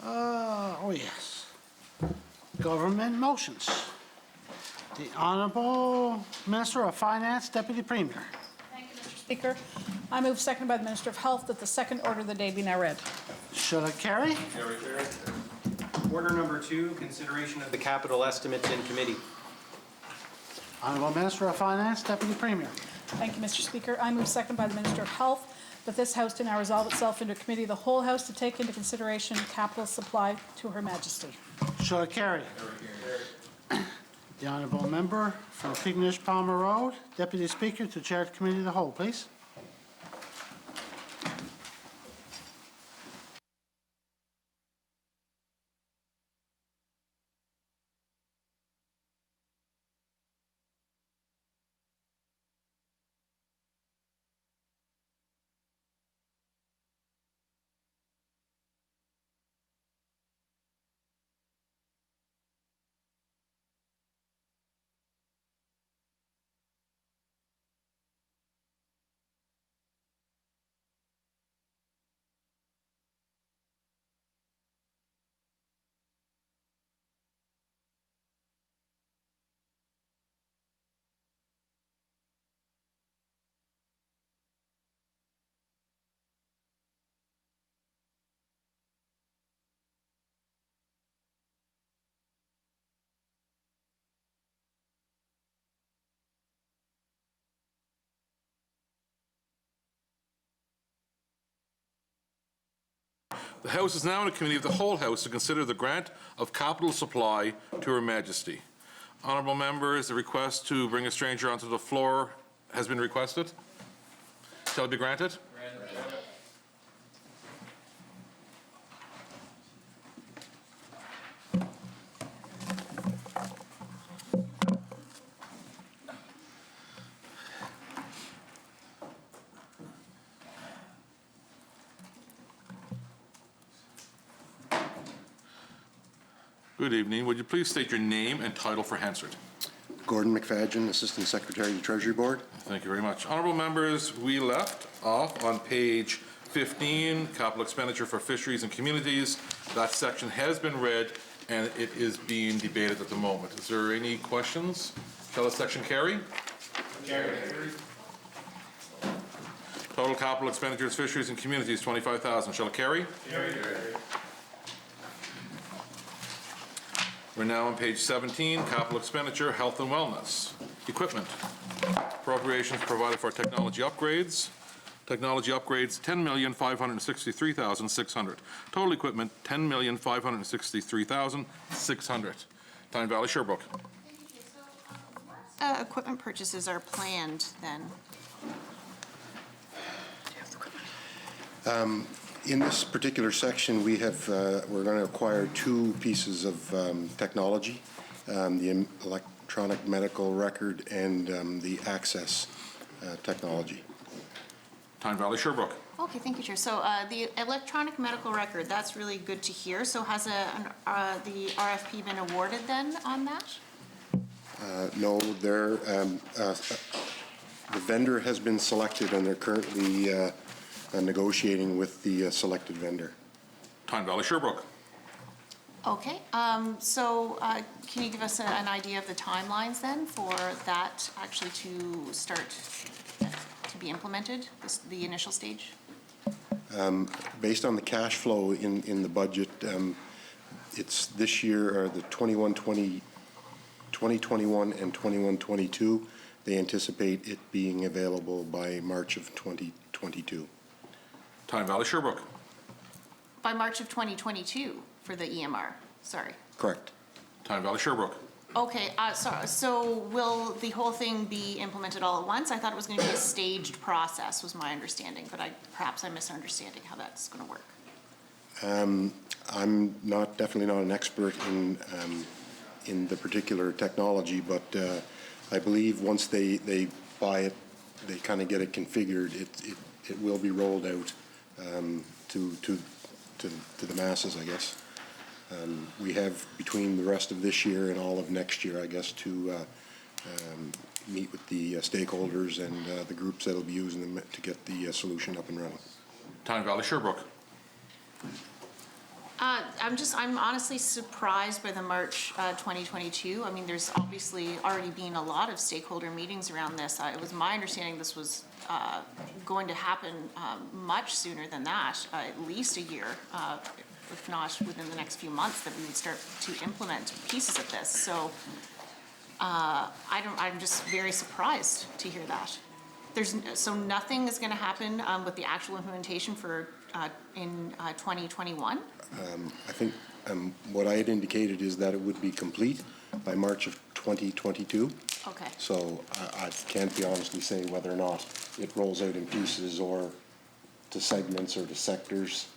Oh yes. Government motions. The Honorable Minister of Finance, Deputy Premier. Thank you, Mr. Speaker. I move, seconded by the Minister of Health, that the second order of the day be now read. Shall I carry? Carry. Order number 2, consideration of the capital estimates in committee. Honorable Minister of Finance, Deputy Premier. Thank you, Mr. Speaker. I move, seconded by the Minister of Health, that this House do now resolve itself into committee of the whole House to take into consideration capital supply to Her Majesty. Shall I carry? The Honorable Member from Pignish Palmer Road, Deputy Speaker, to chair the Committee of the Whole, please. The House is now in a committee of the whole House to consider the grant of capital supply to Her Majesty. Honourable members, the request to bring a stranger onto the floor has been requested. Shall it be granted? Good evening. Would you please state your name and title for Hansard? Gordon McFadgen, Assistant Secretary to the Treasury Board. Thank you very much. Honourable members, we left off on page 15, capital expenditure for fisheries and communities. That section has been read and it is being debated at the moment. Is there any questions? Shall the section carry? Carry. Total capital expenditures, fisheries and communities, 25,000. Shall it carry? Carry. We're now on page 17, capital expenditure, health and wellness. Equipment. Appropriations provided for technology upgrades. Technology upgrades, $10,563,600. Total equipment, $10,563,600. Tyne Valley Sherbrooke. Equipment purchases are planned then? In this particular section, we have we're going to acquire two pieces of technology: the electronic medical record and the access technology. Tyne Valley Sherbrooke. Okay, thank you, Chair. So the electronic medical record, that's really good to hear. So has the RFP been awarded then on that? No, the vendor has been selected, and they're currently negotiating with the selected vendor. Tyne Valley Sherbrooke. Okay, so can you give us an idea of the timelines then for that actually to start to be implemented, the initial stage? Based on the cash flow in the budget, it's this year, or the 2021 and 21-22, they anticipate it being available by March of 2022. Tyne Valley Sherbrooke. By March of 2022 for the EMR, sorry. Correct. Tyne Valley Sherbrooke. Okay, so will the whole thing be implemented all at once? I thought it was going to be a staged process, was my understanding, but perhaps I'm misunderstanding how that's going to work. I'm definitely not an expert in the particular technology, but I believe once they buy it, they kind of get it configured. It will be rolled out to the masses, I guess. We have between the rest of this year and all of next year, I guess, to meet with the stakeholders and the groups that will be using them to get the solution up and running. Tyne Valley Sherbrooke. I'm honestly surprised by the March 2022. I mean, there's obviously already been a lot of stakeholder meetings around this. It was my understanding this was going to happen much sooner than that, at least a year, if not within the next few months, that we would start to implement pieces of this. So I'm just very surprised to hear that. So nothing is going to happen with the actual implementation for in 2021? I think what I had indicated is that it would be complete by March of 2022. Okay. So I can't be honestly say whether or not it rolls out in pieces or to segments or to sectors.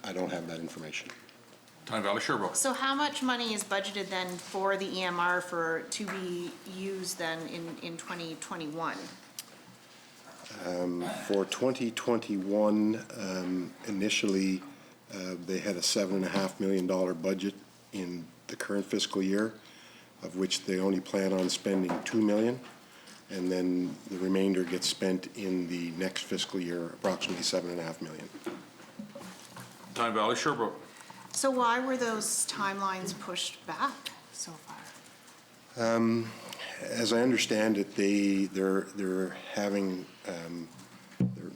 I don't have that information. Tyne Valley Sherbrooke. So how much money is budgeted then for the EMR to be used then in 2021? For 2021, initially, they had a $7.5 million budget in the current fiscal year, of which they only plan on spending $2 million, and then the remainder gets spent in the next fiscal year, approximately $7.5 million. Tyne Valley Sherbrooke. So why were those timelines pushed back so far? As I understand it, they're having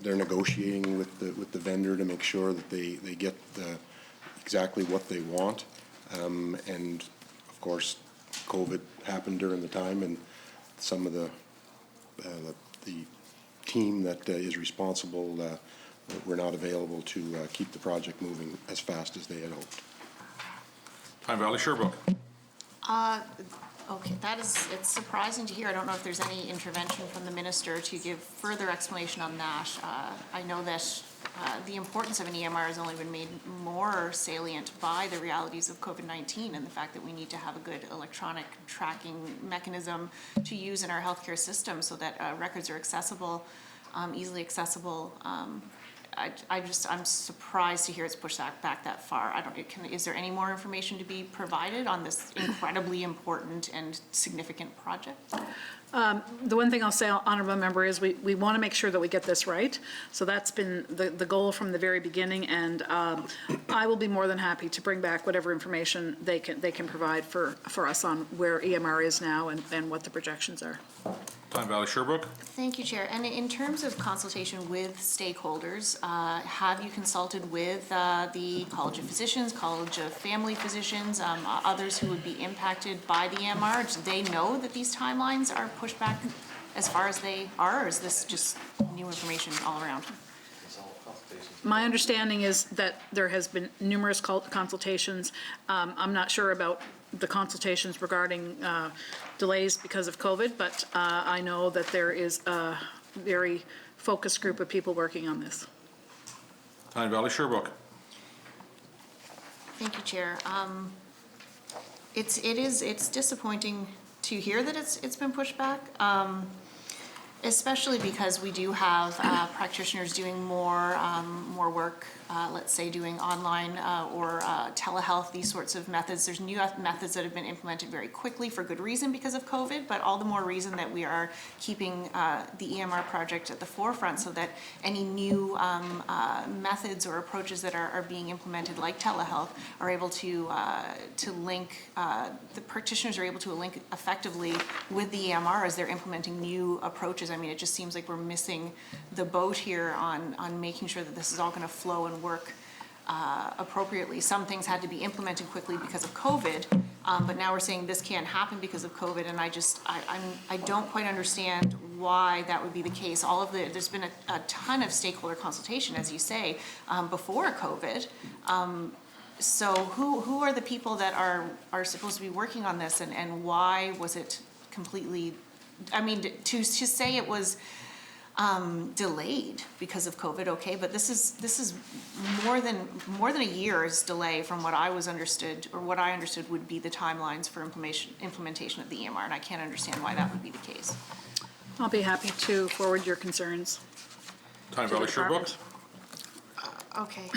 they're negotiating with the vendor to make sure that they get exactly what they want, and of course, COVID happened during the time, and some of the team that is responsible were not available to keep the project moving as fast as they had hoped. Tyne Valley Sherbrooke. Okay, it's surprising to hear. I don't know if there's any intervention from the minister to give further explanation on that. I know that the importance of an EMR has only been made more salient by the realities of COVID-19 and the fact that we need to have a good electronic tracking mechanism to use in our healthcare system so that records are accessible, easily accessible. I'm surprised to hear it's pushed back that far. Is there any more information to be provided on this incredibly important and significant project? The one thing I'll say, honorable member, is we want to make sure that we get this right. So that's been the goal from the very beginning, and I will be more than happy to bring back whatever information they can provide for us on where EMR is now and what the projections are. Tyne Valley Sherbrooke. Thank you, Chair. And in terms of consultation with stakeholders, have you consulted with the College of Physicians, College of Family Physicians, others who would be impacted by the EMR? Do they know that these timelines are pushed back as far as they are, or is this just new information all around? My understanding is that there has been numerous consultations. I'm not sure about the consultations regarding delays because of COVID, but I know that there is a very focused group of people working on this. Tyne Valley Sherbrooke. Thank you, Chair. It's disappointing to hear that it's been pushed back, especially because we do have practitioners doing more work, let's say doing online or telehealth, these sorts of methods. There's new methods that have been implemented very quickly for good reason because of COVID, but all the more reason that we are keeping the EMR project at the forefront so that any new methods or approaches that are being implemented, like telehealth, are able to link, the practitioners are able to link effectively with the EMR as they're implementing new approaches. I mean, it just seems like we're missing the boat here on making sure that this is all going to flow and work appropriately. Some things had to be implemented quickly because of COVID, but now we're saying this can't happen because of COVID, and I don't quite understand why that would be the case. There's been a ton of stakeholder consultation, as you say, before COVID. So who are the people that are supposed to be working on this, and why was it completely, I mean, to say it was delayed because of COVID, okay, but this is more than a year's delay from what I understood would be the timelines for implementation of the EMR, and I can't understand why that would be the case. I'll be happy to forward your concerns. Tyne to the Valley Sherbrooke. department. Okay.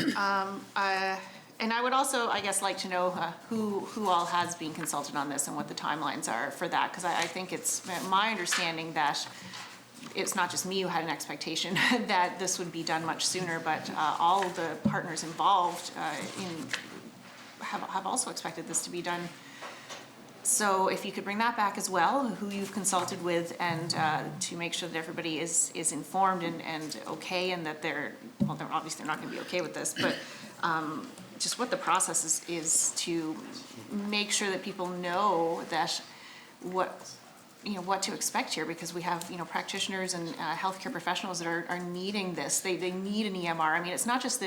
And I would also, I guess, like to know who all has been consulted on this and what the timelines are for that, because I think it's my understanding that it's not just me who had an expectation that this would be done much sooner, but all the partners involved have also expected this to be done. So if you could bring that back as well, who you've consulted with, and to make sure that everybody is informed and okay, and that they're obviously not going to be okay with this, but just what the process is to make sure that people know that what to expect here, because we have, practitioners and healthcare professionals that are needing this. They need an EMR. I mean, it's not just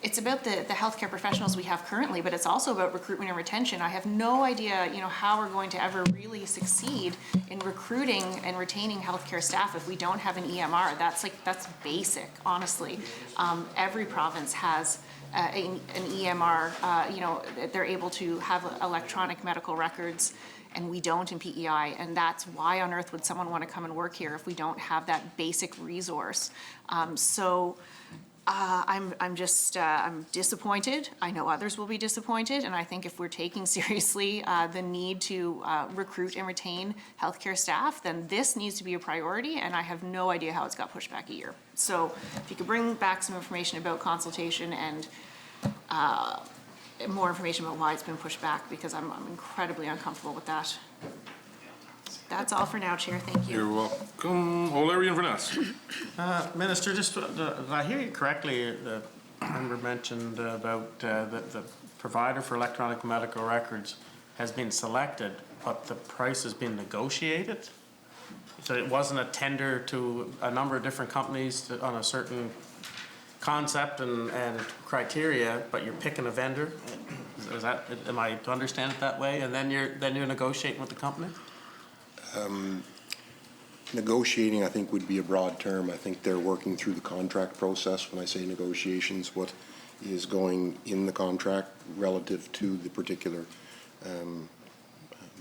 it's about the healthcare professionals we have currently, but it's also about recruitment and retention. I have no idea, how we're going to ever really succeed in recruiting and retaining healthcare staff if we don't have an EMR. That's basic, honestly. Every province has an EMR, they're able to have electronic medical records, and we don't in PEI, and that's why on earth would someone want to come and work here if we don't have that basic resource. I'm disappointed. I know others will be disappointed, and I think if we're taking seriously the need to recruit and retain healthcare staff, then this needs to be a priority, and I have no idea how it's got pushed back a year. So if you could bring back some information about consultation and more information about why it's been pushed back, because I'm incredibly uncomfortable with that. That's all for now, Chair. Thank you. You're welcome. O'Leary Inverness. Minister, just did I hear you correctly? The member mentioned about the provider for electronic medical records has been selected, but the price has been negotiated. So it wasn't a tender to a number of different companies on a certain concept and criteria, but you're picking a vendor. Is that, am I to understand it that way? And then you're negotiating with the company? Negotiating, I think, would be a broad term. I think they're working through the contract process. When I say negotiations, what is going in the contract relative to the particular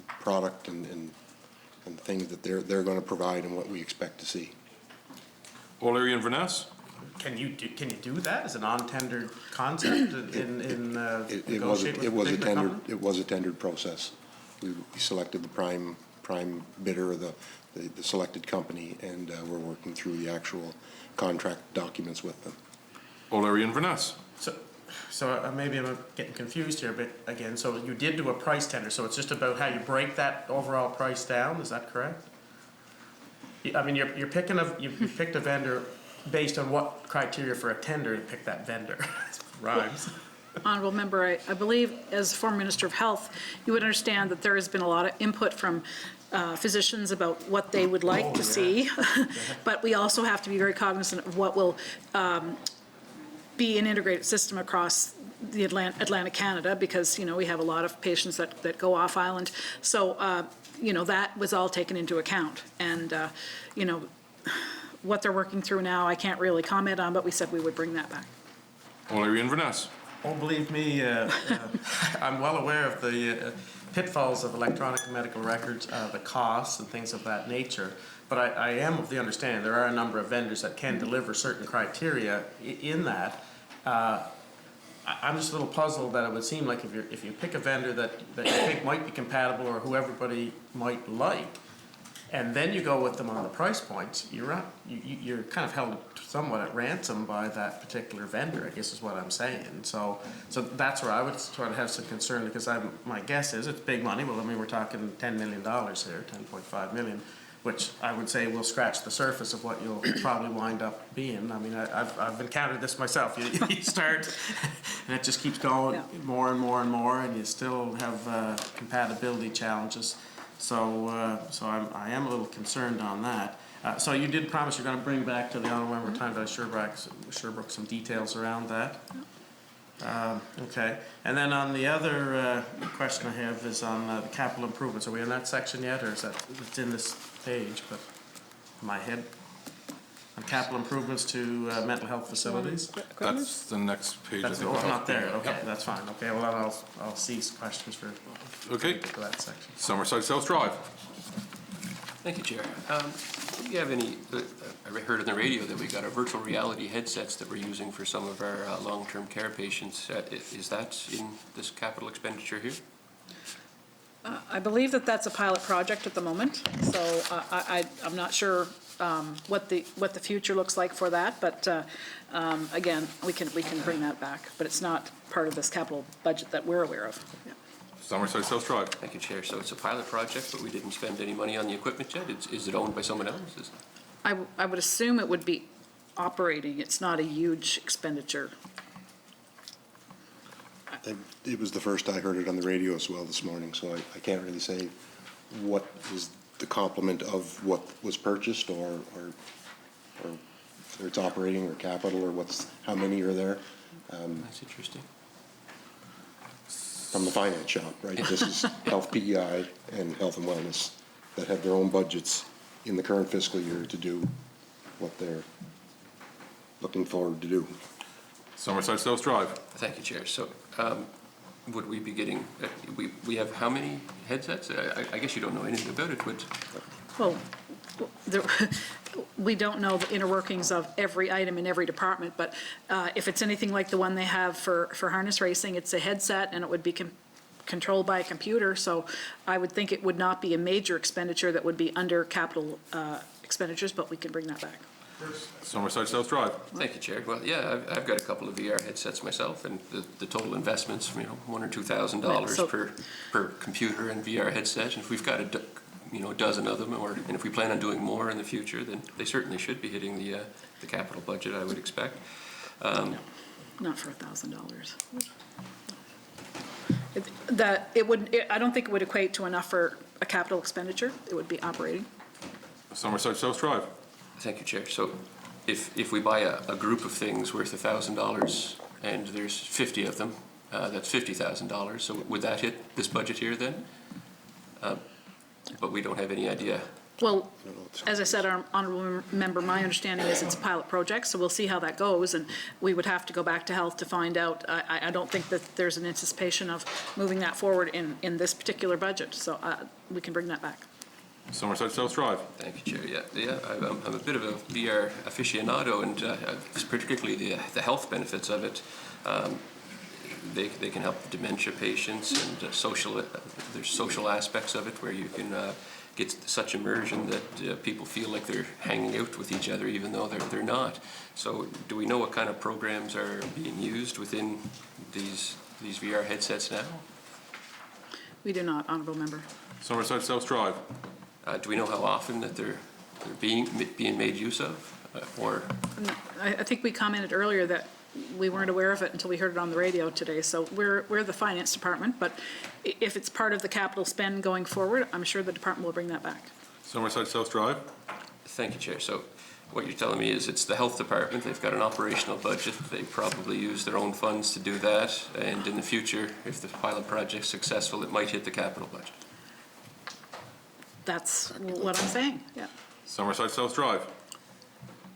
product and things that they're going to provide and what we expect to see. O'Leary Inverness. Can you do that as a non-tendered concept It was a tendered process. We selected the prime bidder, the selected company, and we're working through the actual contract documents with them. O'Leary Inverness. So maybe I'm getting confused here, but again, so you did do a price tender, so it's just about how you break that overall price down, is that correct? I mean, you picked a vendor based on what criteria for a tender to pick that vendor? Rhymes. Honourable Member, I believe as former Minister of Health, you would understand that there has been a lot of input from physicians about what they would like to see. But we also have to be very cognizant of what will be an integrated system across the Atlantic Canada, because, we have a lot of patients that go off island. So, that was all taken into account. And, what they're working through now, I can't really comment on, but we said we would bring that back. O'Leary Inverness. Oh, believe me, I'm well aware of the pitfalls of electronic medical records, the costs and things of that nature. But I am of the understanding there are a number of vendors that can deliver certain criteria in that. I'm just a little puzzled that it would seem like if you pick a vendor that you think might be compatible or who everybody might like, and then you go with them on the price points, you're kind of held somewhat at ransom by that particular vendor, I guess is what I'm saying. So that's where I would sort of have some concern, because my guess is it's big money. Well, I mean, we're talking $10 million here, $10.5 million, which I would say will scratch the surface of what you'll probably wind up being. I mean, I've encountered this myself. You start, and it just keeps going more and more and more, and you still have compatibility challenges. So I am a little concerned on that. So you did promise you're going to bring back to the Honourable Member Tyndall Sherbrooke some details around that. Okay. And then on the other question I have is on the capital improvements. Are we in that section yet, or is that it's in this page? But in my head, on capital improvements to mental health facilities. That's the next page. That's not there. Okay, that's fine. Okay, well I'll cease questions for that section. Summerside South Drive. Thank you, Chair. Do you have any, I heard on the radio that we got our virtual reality headsets that we're using for some of our long-term care patients. Is that in this capital expenditure here? I believe that's a pilot project at the moment, so I'm not sure what the future looks like for that, but again, we can bring that back, but it's not part of this capital budget that we're aware of. Yeah. Summerside South Drive. Thank you, Chair. So it's a pilot project, but we didn't spend any money on the equipment yet? Is it owned by someone else? I would assume it would be operating, it's not a huge expenditure. It was the first I heard it on the radio as well this morning, so I can't really say what is the complement of what was purchased or whether it's operating or capital or how many are there That's interesting. from the finance shop, right? This is Health PEI and Health and Wellness that have their own budgets in the current fiscal year to do what they're looking forward to do. Summerside South Drive. Thank you, Chair. So would we be getting, we have how many headsets? I guess you don't know anything about it, but Well, we don't know the inner workings of every item in every department, but if it's anything like the one they have for harness racing, it's a headset and it would be controlled by a computer, so I would think it would not be a major expenditure that would be under capital expenditures, but we can bring that back. Summerside South Drive. thank you, Chair. Well, yeah, I've got a couple of VR headsets myself, and the total investment's, $1,000 or $2,000 So- per computer and VR headset. And if we've got a dozen of them, and if we plan on doing more in the future, then they certainly should be hitting the capital budget, I would expect. Not for $1,000. I don't think it would equate to enough for a capital expenditure. It would be operating. Summerside South Drive. Thank you, Chair. So if we buy a group of things worth $1,000 and there's 50 of them, that's $50,000. So would that hit this budget here then? But we don't have any idea. Well, as I said, our honorable member, my understanding is it's a pilot project, so we'll see how that goes, and we would have to go back to health to find out. I don't think that there's an anticipation of moving that forward in this particular budget, so we can bring that back. Summerside South Drive. Thank you, Chair. Yeah, I'm a bit of a VR aficionado, and particularly the health benefits of it. They can help dementia patients, and there's social aspects of it where you can get such immersion that people feel like they're hanging out with each other even though they're not. So do we know what kind of programs are being used within these VR headsets now? We do not, honorable member. Summerside South Drive. Do we know how often that they're being made use of? Or I think we commented earlier that we weren't aware of it until we heard it on the radio today, so we're the finance department, but if it's part of the capital spend going forward, I'm sure the department will bring that back. Summerside South Drive. Thank you, Chair. So what you're telling me is it's the health department, they've got an operational budget, they probably use their own funds to do that, and in the future, if the pilot project's successful, it might hit the capital budget. That's what I'm saying, yeah. Summerside South Drive.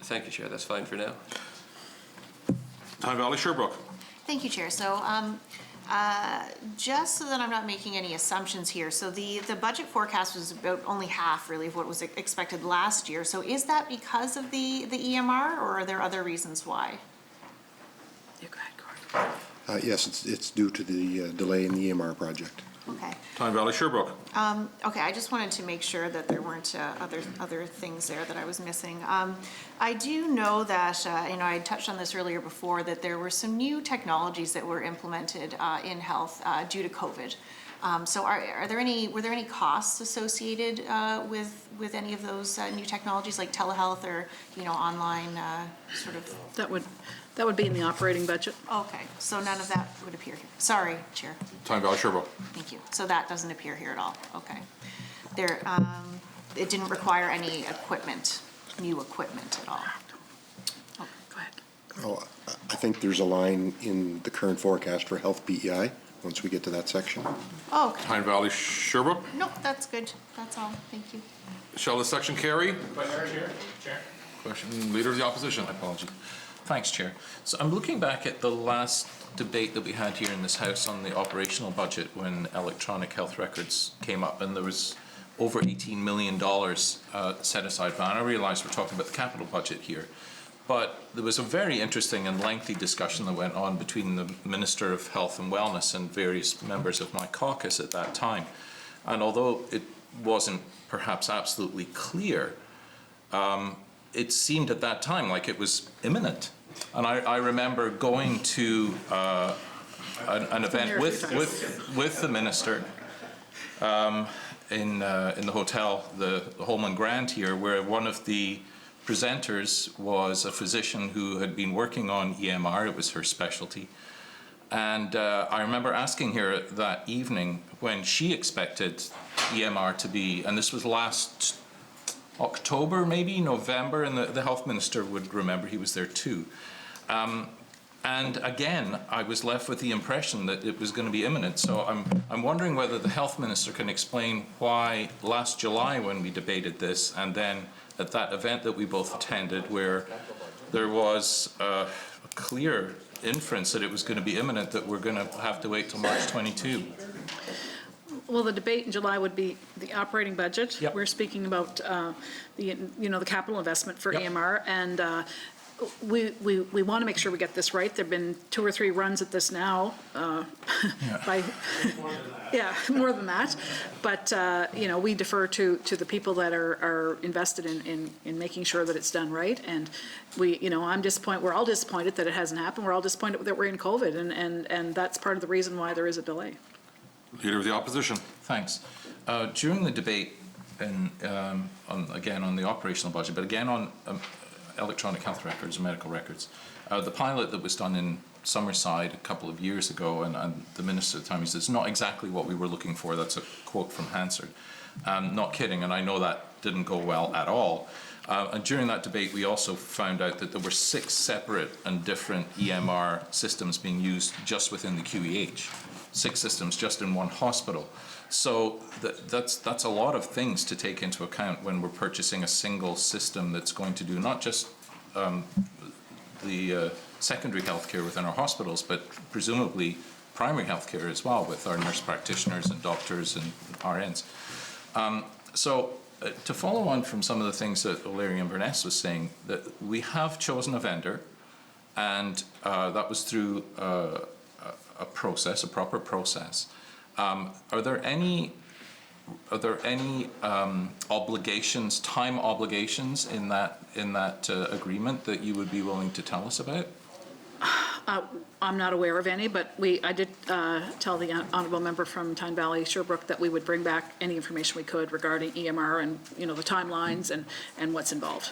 Thank you, Chair. That's fine for now. Tyne Valley Sherbrooke. Thank you, Chair. So just so that I'm not making any assumptions here, so the budget forecast was about only half really of what was expected last year. So is that because of the EMR, or are there other reasons why? You go ahead, Gord. Yes, it's due to the delay in the EMR project. Okay. Tyne Valley Sherbrooke. Okay, I just wanted to make sure that there weren't other things there that I was missing. I do know that, I touched on this earlier before, that there were some new technologies that were implemented in health due to COVID. So were there any costs associated with any of those new technologies like telehealth or, online sort of? That would be in the operating budget. Okay, so none of that would appear here. Sorry, Chair. Tyne Valley Sherbrooke. Thank you. So that doesn't appear here at all. Okay. There, it didn't require any equipment, new equipment at all. Oh, go ahead. Oh, I think there's a line in the current forecast for Health PEI, once we get to that section. Oh, okay. Tyne Valley Sherbrooke. Nope, that's good. That's all. Thank you. Shall this section carry? Chair. Question, Leader of the Opposition. Apology. Thanks, Chair. So I'm looking back at the last debate that we had here in this House on the operational budget when electronic health records came up, and there was over $18 million set aside. And I realise we're talking about the capital budget here, but there was a very interesting and lengthy discussion that went on between the Minister of Health and Wellness and various members of my caucus at that time. And although it wasn't perhaps absolutely clear, it seemed at that time like it was imminent. And I remember going to an event with the minister in the hotel, the Holman Grand here, where one of the presenters was a physician who had been working on EMR. It was her specialty. And I remember asking her that evening when she expected EMR to be, and this was last October, maybe November, and the health minister would remember, he was there too. And again, I was left with the impression that it was going to be imminent. So I'm wondering whether the health minister can explain why last July when we debated this, and then at that event that we both attended where there was a clear inference that it was going to be imminent, that we're going to have to wait till March 22. Well, the debate in July would be the operating budget. Yep. We're speaking about the capital investment for Yep. EMR, and we want to make sure we get this right. There've been 2 or 3 runs at this now. Yeah, more than that. But we defer to the people that are invested in making sure that it's done right. And I'm disappointed. We're all disappointed that it hasn't happened. We're all disappointed that we're in COVID, and that's part of the reason why there is a delay. Leader of the Opposition. Thanks. During the debate, and again on the operational budget, but again on electronic health records and medical records, the pilot that was done in Summerside a couple of years ago, and the minister at the time, he said, it's not exactly what we were looking for. That's a quote from Hansard. Not kidding, and I know that didn't go well at all. And during that debate, we also found out that there were 6 separate and different EMR systems being used just within the QEH. 6 systems just in one hospital. So that's a lot of things to take into account when we're purchasing a single system that's going to do not just the secondary healthcare within our hospitals, but presumably primary healthcare as well with our nurse practitioners and doctors and RNs. To follow on from some of the things that O'Leary Inverness was saying, that we have chosen a vendor, and that was through a proper process. Are there any obligations, time obligations in that agreement that you would be willing to tell us about? I'm not aware of any, but I did tell the honourable member from Tyne Valley Sherbrooke that we would bring back any information we could regarding EMR and the timelines and what's involved.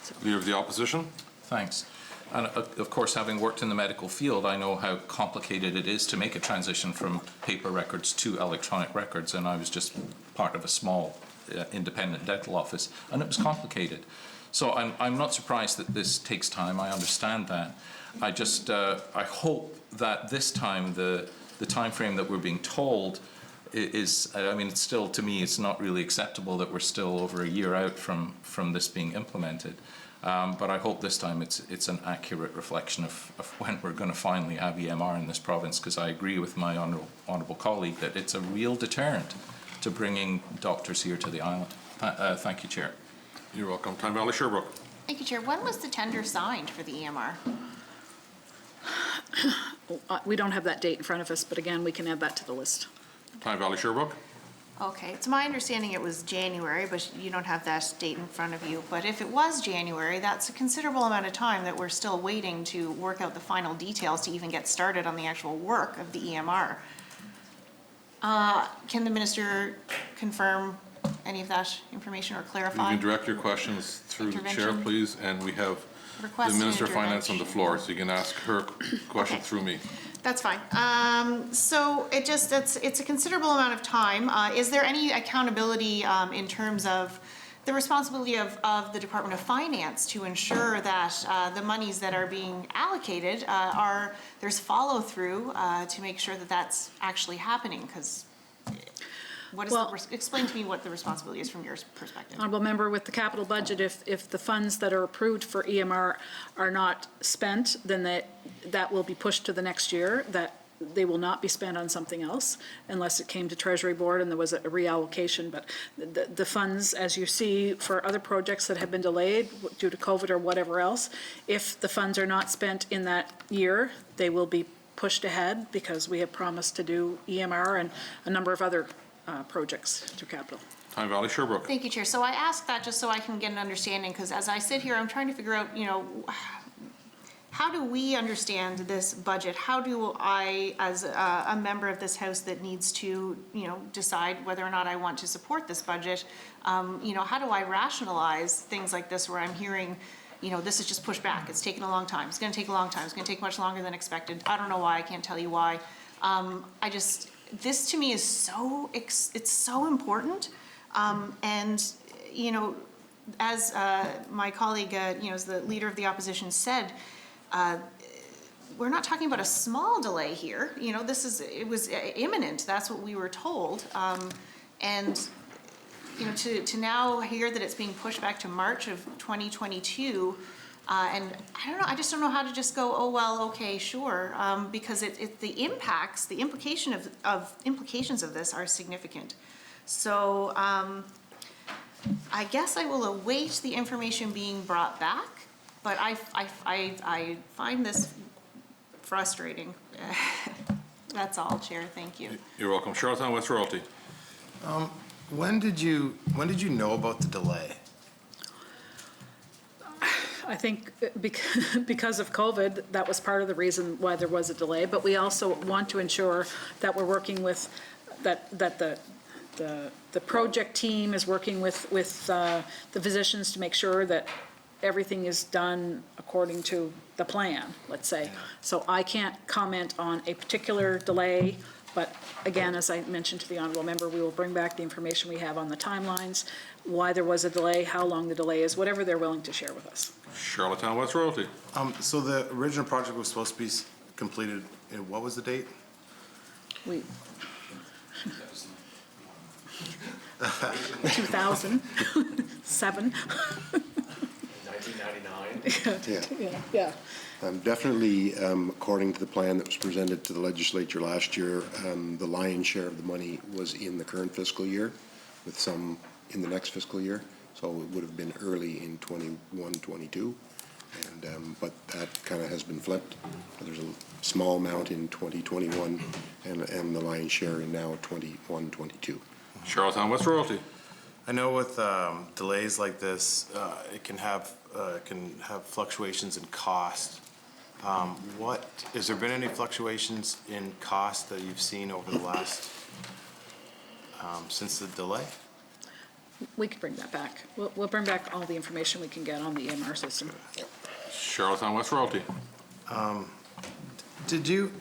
So. Leader of the Opposition. Thanks. And of course, having worked in the medical field, I know how complicated it is to make a transition from paper records to electronic records, and I was just part of a small independent dental office, and it was complicated. So I'm not surprised that this takes time. I understand that. I just I hope that this time the time frame that we're being told is, I mean, it's still, to me, it's not really acceptable that we're still over a year out from this being implemented. But I hope this time it's an accurate reflection of when we're going to finally have EMR in this province, because I agree with my honourable colleague that it's a real deterrent to bringing doctors here to the island. Thank you, Chair. You're welcome. Tyne Valley Sherbrooke. Thank you, Chair. When was the tender signed for the EMR? We don't have that date in front of us, but again, we can add that to the list. Tyne Valley Sherbrooke. Okay, it's my understanding it was January, but you don't have that date in front of you. But if it was January, that's a considerable amount of time that we're still waiting to work out the final details to even get started on the actual work of the EMR. Can the minister confirm any of that information or clarify? You can direct your questions through the chair, please, and we have the Requested Minister of Finance on the floor, so you can ask her question through me. That's fine. So it's a considerable amount of time. Is there any accountability in terms of the responsibility of the Department of Finance to ensure that the monies that are being allocated there's follow through to make sure that that's actually happening? Because explain to me what the responsibility is from your perspective. Honourable member, with the capital budget, if the funds that are approved for EMR are not spent, then that will be pushed to the next year, that they will not be spent on something else unless it came to Treasury Board and there was a reallocation. But the funds, as you see, for other projects that have been delayed due to COVID or whatever else, if the funds are not spent in that year, they will be pushed ahead because we have promised to do EMR and a number of other projects through capital. Time Valley Sherbrooke. Thank you, Chair. So I asked that just so I can get an understanding, because as I sit here, I'm trying to figure out, how do we understand this budget? How do I, as a member of this House that needs to, decide whether or not I want to support this budget, how do I rationalize things like this where I'm hearing, this is just pushed back, it's taken a long time, it's gonna take a long time, it's gonna take much longer than expected. I don't know why, I can't tell you why. This to me is it's so important. And, as my colleague, as the leader of the opposition said, we're not talking about a small delay here. It was imminent. That's what we were told. And, to now hear that it's being pushed back to March of 2022, and I don't know, I just don't know how to just go, oh, well, okay, sure, because the implications of this are significant. So, I guess I will await the information being brought back, but I find this frustrating. That's all, Chair, thank you. You're welcome. Charlottetown West Royalty. When did you know about the delay? I think because of COVID, that was part of the reason why there was a delay, but we also want to ensure that we're working with, that the project team is working with the physicians to make sure that everything is done according to the plan, let's say. So I can't comment on a particular delay, but again, as I mentioned to the honourable member, we will bring back the information we have on the timelines, why there was a delay, how long the delay is, whatever they're willing to share with us. Charlottetown West Royalty. So the original project was supposed to be completed, what was the date? 2007. Yeah. Yeah. Definitely, according to the plan that was presented to the legislature last year, the lion's share of the money was in the current fiscal year, with some in the next fiscal year. So it would have been early in 21, 22. But that kind of has been flipped. There's a small amount in 2021 and the lion's share in now 21, 22. Charlottetown West Royalty. I know with delays like this, it can have fluctuations in cost. Has there been any fluctuations in cost that you've seen over the last, since the delay? We can bring that back. We'll bring back all the information we can get on the EMR system. Charlottetown West Royalty. Did you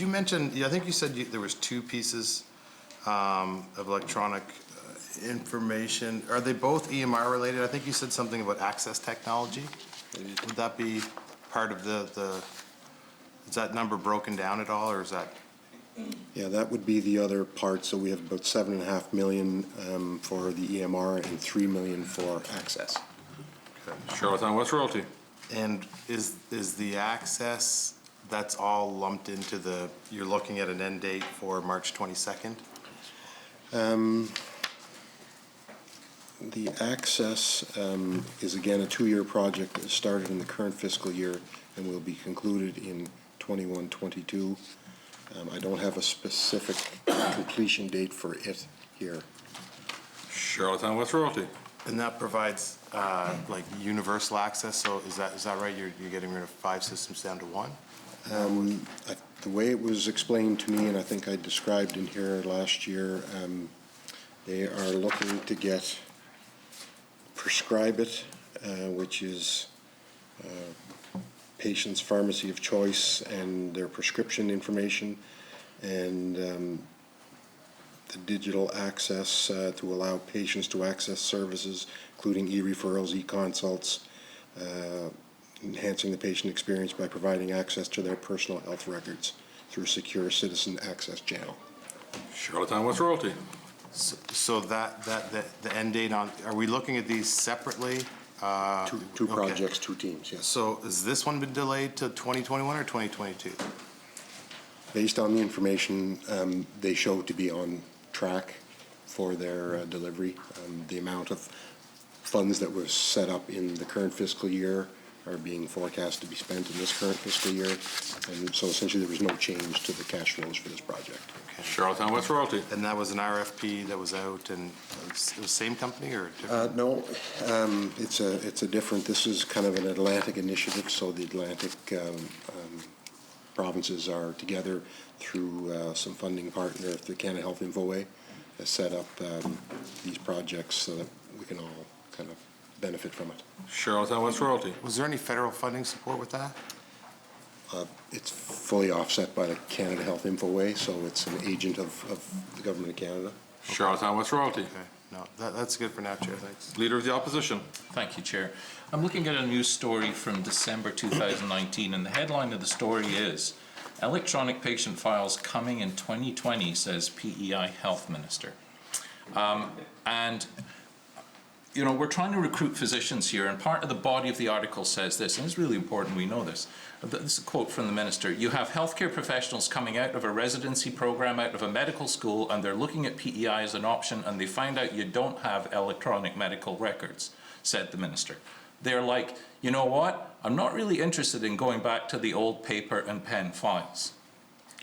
mention, I think you said there was two pieces of electronic information. Are they both EMR related? I think you said something about access technology. Would that be part of is that number broken down at all, or is that? Yeah, that would be the other part. So we have about $7.5 million for the EMR and $3 million for access. Charlottetown West Royalty. And is the access, that's all lumped into you're looking at an end date for March 22nd? The access is again a 2-year project that started in the current fiscal year and will be concluded in 21, 22. I don't have a specific completion date for it here. Charlottetown West Royalty. And that provides like universal access, so is that right? You're getting rid of 5 systems down to 1? The way it was explained to me, and I think I described in here last year, they are looking to prescribe it, which is patient's pharmacy of choice and their prescription information, and the digital access to allow patients to access services, including e-referrals, e-consults, enhancing the patient experience by providing access to their personal health records through a secure citizen access channel. Charlottetown West Royalty. So the end date on, are we looking at these separately? Two projects, 2 teams, yes. So has this one been delayed to 2021 or 2022? Based on the information, they show to be on track for their delivery. The amount of funds that was set up in the current fiscal year are being forecast to be spent in this current fiscal year. And so essentially, there was no change to the cash flows for this project. Charlottetown West Royalty. And that was an RFP that was out, and it was the same company or different? No, it's a different, this is kind of an Atlantic initiative, so the Atlantic provinces are together through some funding partner, the Canada Health InfoWay, has set up these projects so that we can all kind of benefit from it. Charlottetown West Royalty. Was there any federal funding support with that? It's fully offset by the Canada Health InfoWay, so it's an agent of the Government of Canada. Charlottetown West Royalty. Okay, no, that's good for now, Chair, thanks. Leader of the Opposition. Thank you, Chair. I'm looking at a news story from December 2019, and the headline of the story is, "Electronic patient files coming in 2020, says PEI Health Minister." And you know, we're trying to recruit physicians here, and part of the body of the article says this, and it's really important we know this. This is a quote from the minister. "You have healthcare professionals coming out of a residency program, out of a medical school, and they're looking at PEI as an option, and they find out you don't have electronic medical records," said the minister. They're like, you know what? I'm not really interested in going back to the old paper and pen files.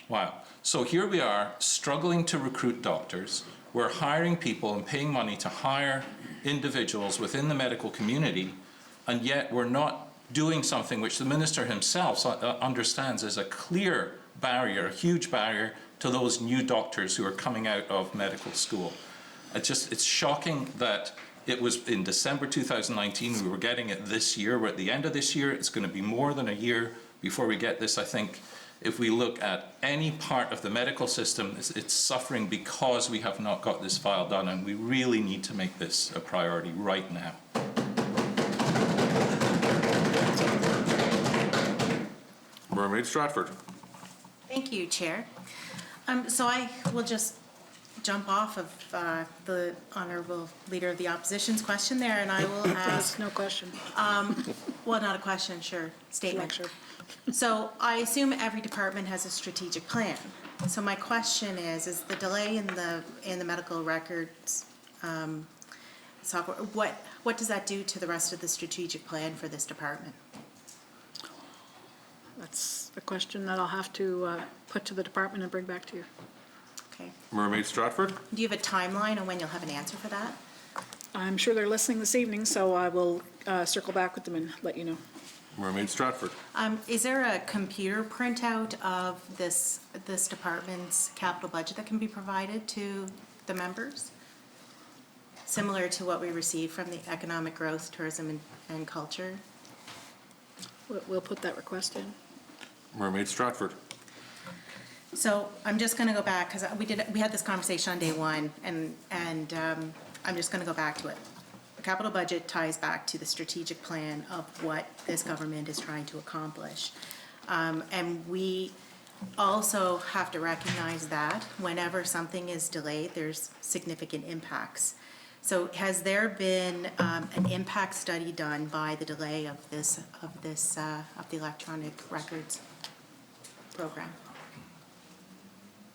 Wow. So here we are, struggling to recruit doctors. We're hiring people and paying money to hire individuals within the medical community, and yet we're not doing something which the minister himself understands as a clear barrier, a huge barrier to those new doctors who are coming out of medical school. It's shocking that it was in December 2019, we were getting it this year. We're at the end of this year. It's going to be more than a year before we get this. I think if we look at any part of the medical system, it's suffering because we have not got this file done, and we really need to make this a priority right now. Mermaid Stratford. Thank you, Chair. So I will just jump off of the Honourable Leader of the Opposition's question there, and I will ask... No question. Well, not a question, sure, statement. Sure. So I assume every department has a strategic plan. So my question is the delay in the medical records software, what does that do to the rest of the strategic plan for this department? That's a question that I'll have to put to the department and bring back to you. Okay. Mermaid Stratford. Do you have a timeline on when you'll have an answer for that? I'm sure they're listening this evening, so I will circle back with them and let you know. Mermaid Stratford. Is there a computer printout of this department's capital budget that can be provided to the members? Similar to what we received from the Economic Growth, Tourism and Culture? We'll put that request in. Mermaid Stratford. So I'm just going to go back, because we had this conversation on day one, and I'm just going to go back to it. The capital budget ties back to the strategic plan of what this government is trying to accomplish. And we also have to recognize that whenever something is delayed, there's significant impacts. So has there been an impact study done by the delay of the electronic records program?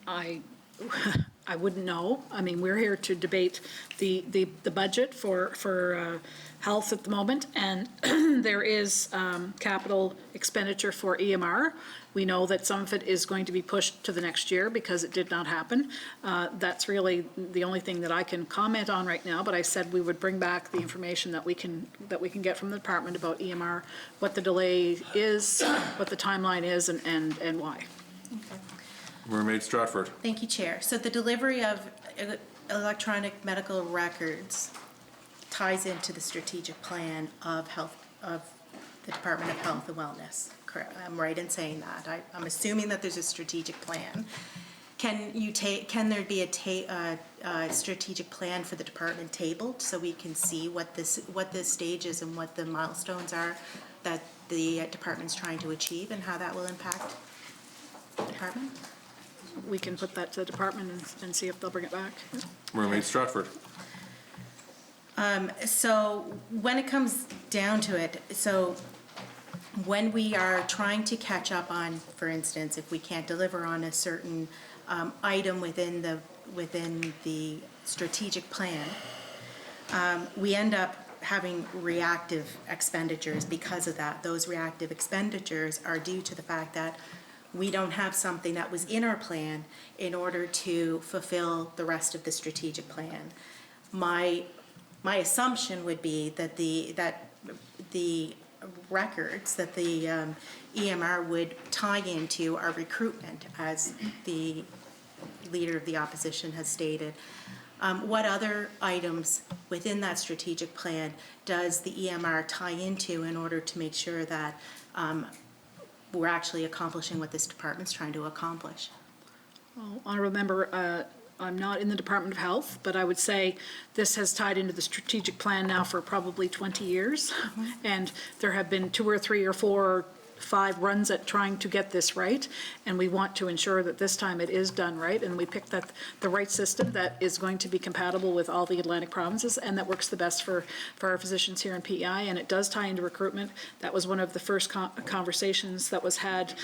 I wouldn't know. I mean, we're here to debate the budget for health at the moment, and there is capital expenditure for EMR. We know that some of it is going to be pushed to the next year because it did not happen. That's really the only thing that I can comment on right now, but I said we would bring back the information that we can get from the department about EMR, what the delay is, what the timeline is, and why. Okay. Mermaid Stratford. Thank you, Chair. So the delivery of electronic medical records ties into the strategic plan of the Department of Health and Wellness. Correct. I'm right in saying that. I'm assuming that there's a strategic plan. Can there be a strategic plan for the department tabled so we can see what this stage is and what the milestones are that the department's trying to achieve and how that will impact the department? We can put that to the department and see if they'll bring it back. Mermaid Stratford. So when it comes down to it, so when we are trying to catch up on, for instance, if we can't deliver on a certain item within the strategic plan, we end up having reactive expenditures because of that. Those reactive expenditures are due to the fact that we don't have something that was in our plan in order to fulfill the rest of the strategic plan. My assumption would be that the records that the EMR would tie into our recruitment, as the leader of the opposition has stated. What other items within that strategic plan does the EMR tie into in order to make sure that we're actually accomplishing what this department's trying to accomplish? Well, Honourable Member, I'm not in the Department of Health, but I would say this has tied into the strategic plan now for probably 20 years. And there have been 2 or 3 or 4 or 5 runs at trying to get this right, and we want to ensure that this time it is done right, and we picked the right system that is going to be compatible with all the Atlantic provinces and that works the best for our physicians here in PEI, and it does tie into recruitment. That was one of the first conversations that was had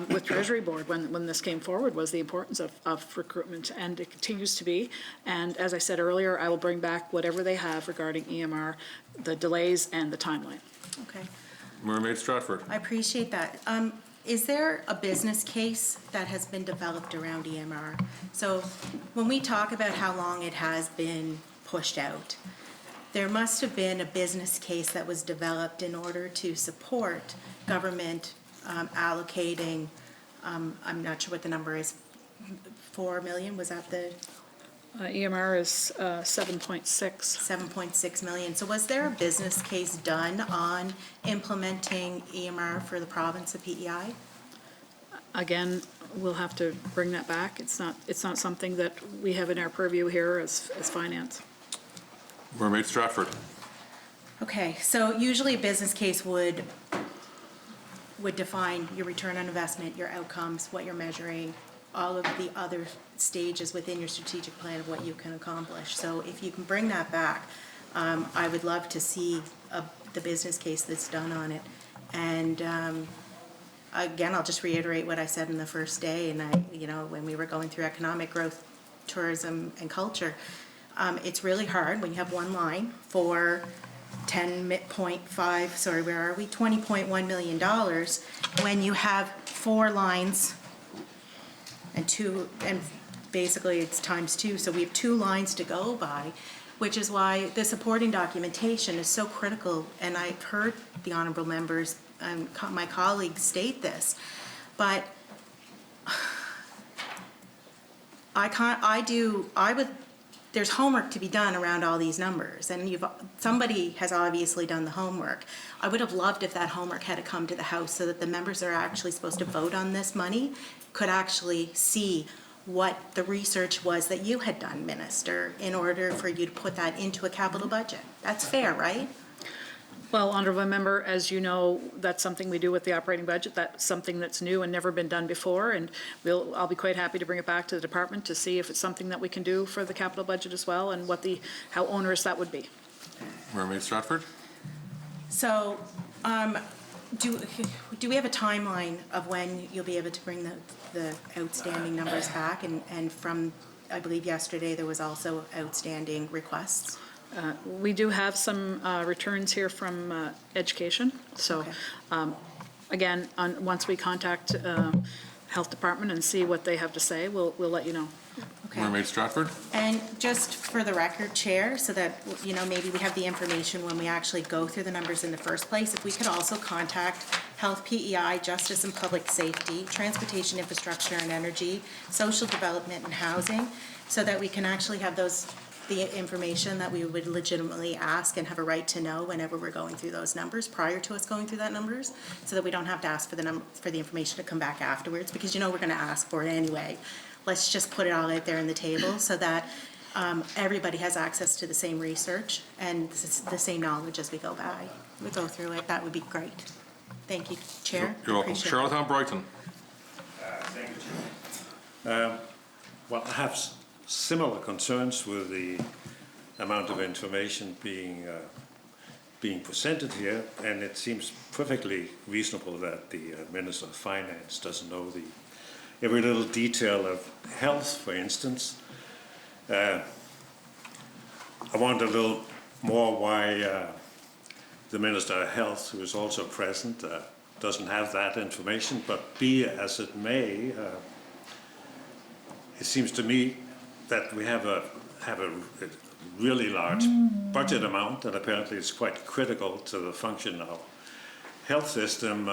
with Treasury Board when this came forward, was the importance of recruitment, and it continues to be. And as I said earlier, I will bring back whatever they have regarding EMR, the delays and the timeline. Okay. Mermaid Stratford. I appreciate that. Is there a business case that has been developed around EMR? So when we talk about how long it has been pushed out, there must have been a business case that was developed in order to support government allocating, I'm not sure what the number is, 4 million, was that the? EMR is 7.6. 7.6 million. So was there a business case done on implementing EMR for the province of PEI? Again, we'll have to bring that back. It's not something that we have in our purview here as finance. Mermaid Stratford. Okay, so usually a business case would define your return on investment, your outcomes, what you're measuring, all of the other stages within your strategic plan of what you can accomplish. So if you can bring that back, I would love to see the business case that's done on it. And again, I'll just reiterate what I said in the first day, and when we were going through economic growth, tourism, and culture, it's really hard when you have one line for $20.1 million, when you have 4 lines and basically it's times 2, so we have 2 lines to go by, which is why the supporting documentation is so critical. And I've heard the honourable members and my colleagues state this, but there's homework to be done around all these numbers, and somebody has obviously done the homework. I would have loved if that homework had come to the House so that the members that are actually supposed to vote on this money could actually see what the research was that you had done, Minister, in order for you to put that into a capital budget. That's fair, right? Well, Honourable Member, as you know, that's something we do with the operating budget. That's something that's new and never been done before, and I'll be quite happy to bring it back to the department to see if it's something that we can do for the capital budget as well, and how onerous that would be. Mermaid Stratford. So, do we have a timeline of when you'll be able to bring the outstanding numbers back? And from, I believe yesterday, there was also outstanding requests. We do have some returns here from education. So, Okay. again, once we contact Health Department and see what they have to say, we'll let you know. Okay. Mermaid Stratford. And just for the record, Chair, so that, maybe we have the information when we actually go through the numbers in the first place, if we could also contact Health PEI, Justice and Public Safety, Transportation Infrastructure and Energy, Social Development and Housing, so that we can actually have the information that we would legitimately ask and have a right to know whenever we're going through those numbers, prior to us going through that numbers, so that we don't have to ask for the information to come back afterwards, because we're going to ask for it anyway. Let's just put it all out there in the table so that everybody has access to the same research and the same knowledge as we go through it. That would be great. Thank you, Chair. You're welcome. Appreciate it. Charlottetown Brighton. Thank you, Chair. Well, I have similar concerns with the amount of information being presented here, and it seems perfectly reasonable that the Minister of Finance doesn't know every little detail of health, for instance. I want a little more why the Minister of Health, who is also present, doesn't have that information, but be as it may, it seems to me that we have a really large budget amount, and apparently it's quite critical to the function of health system.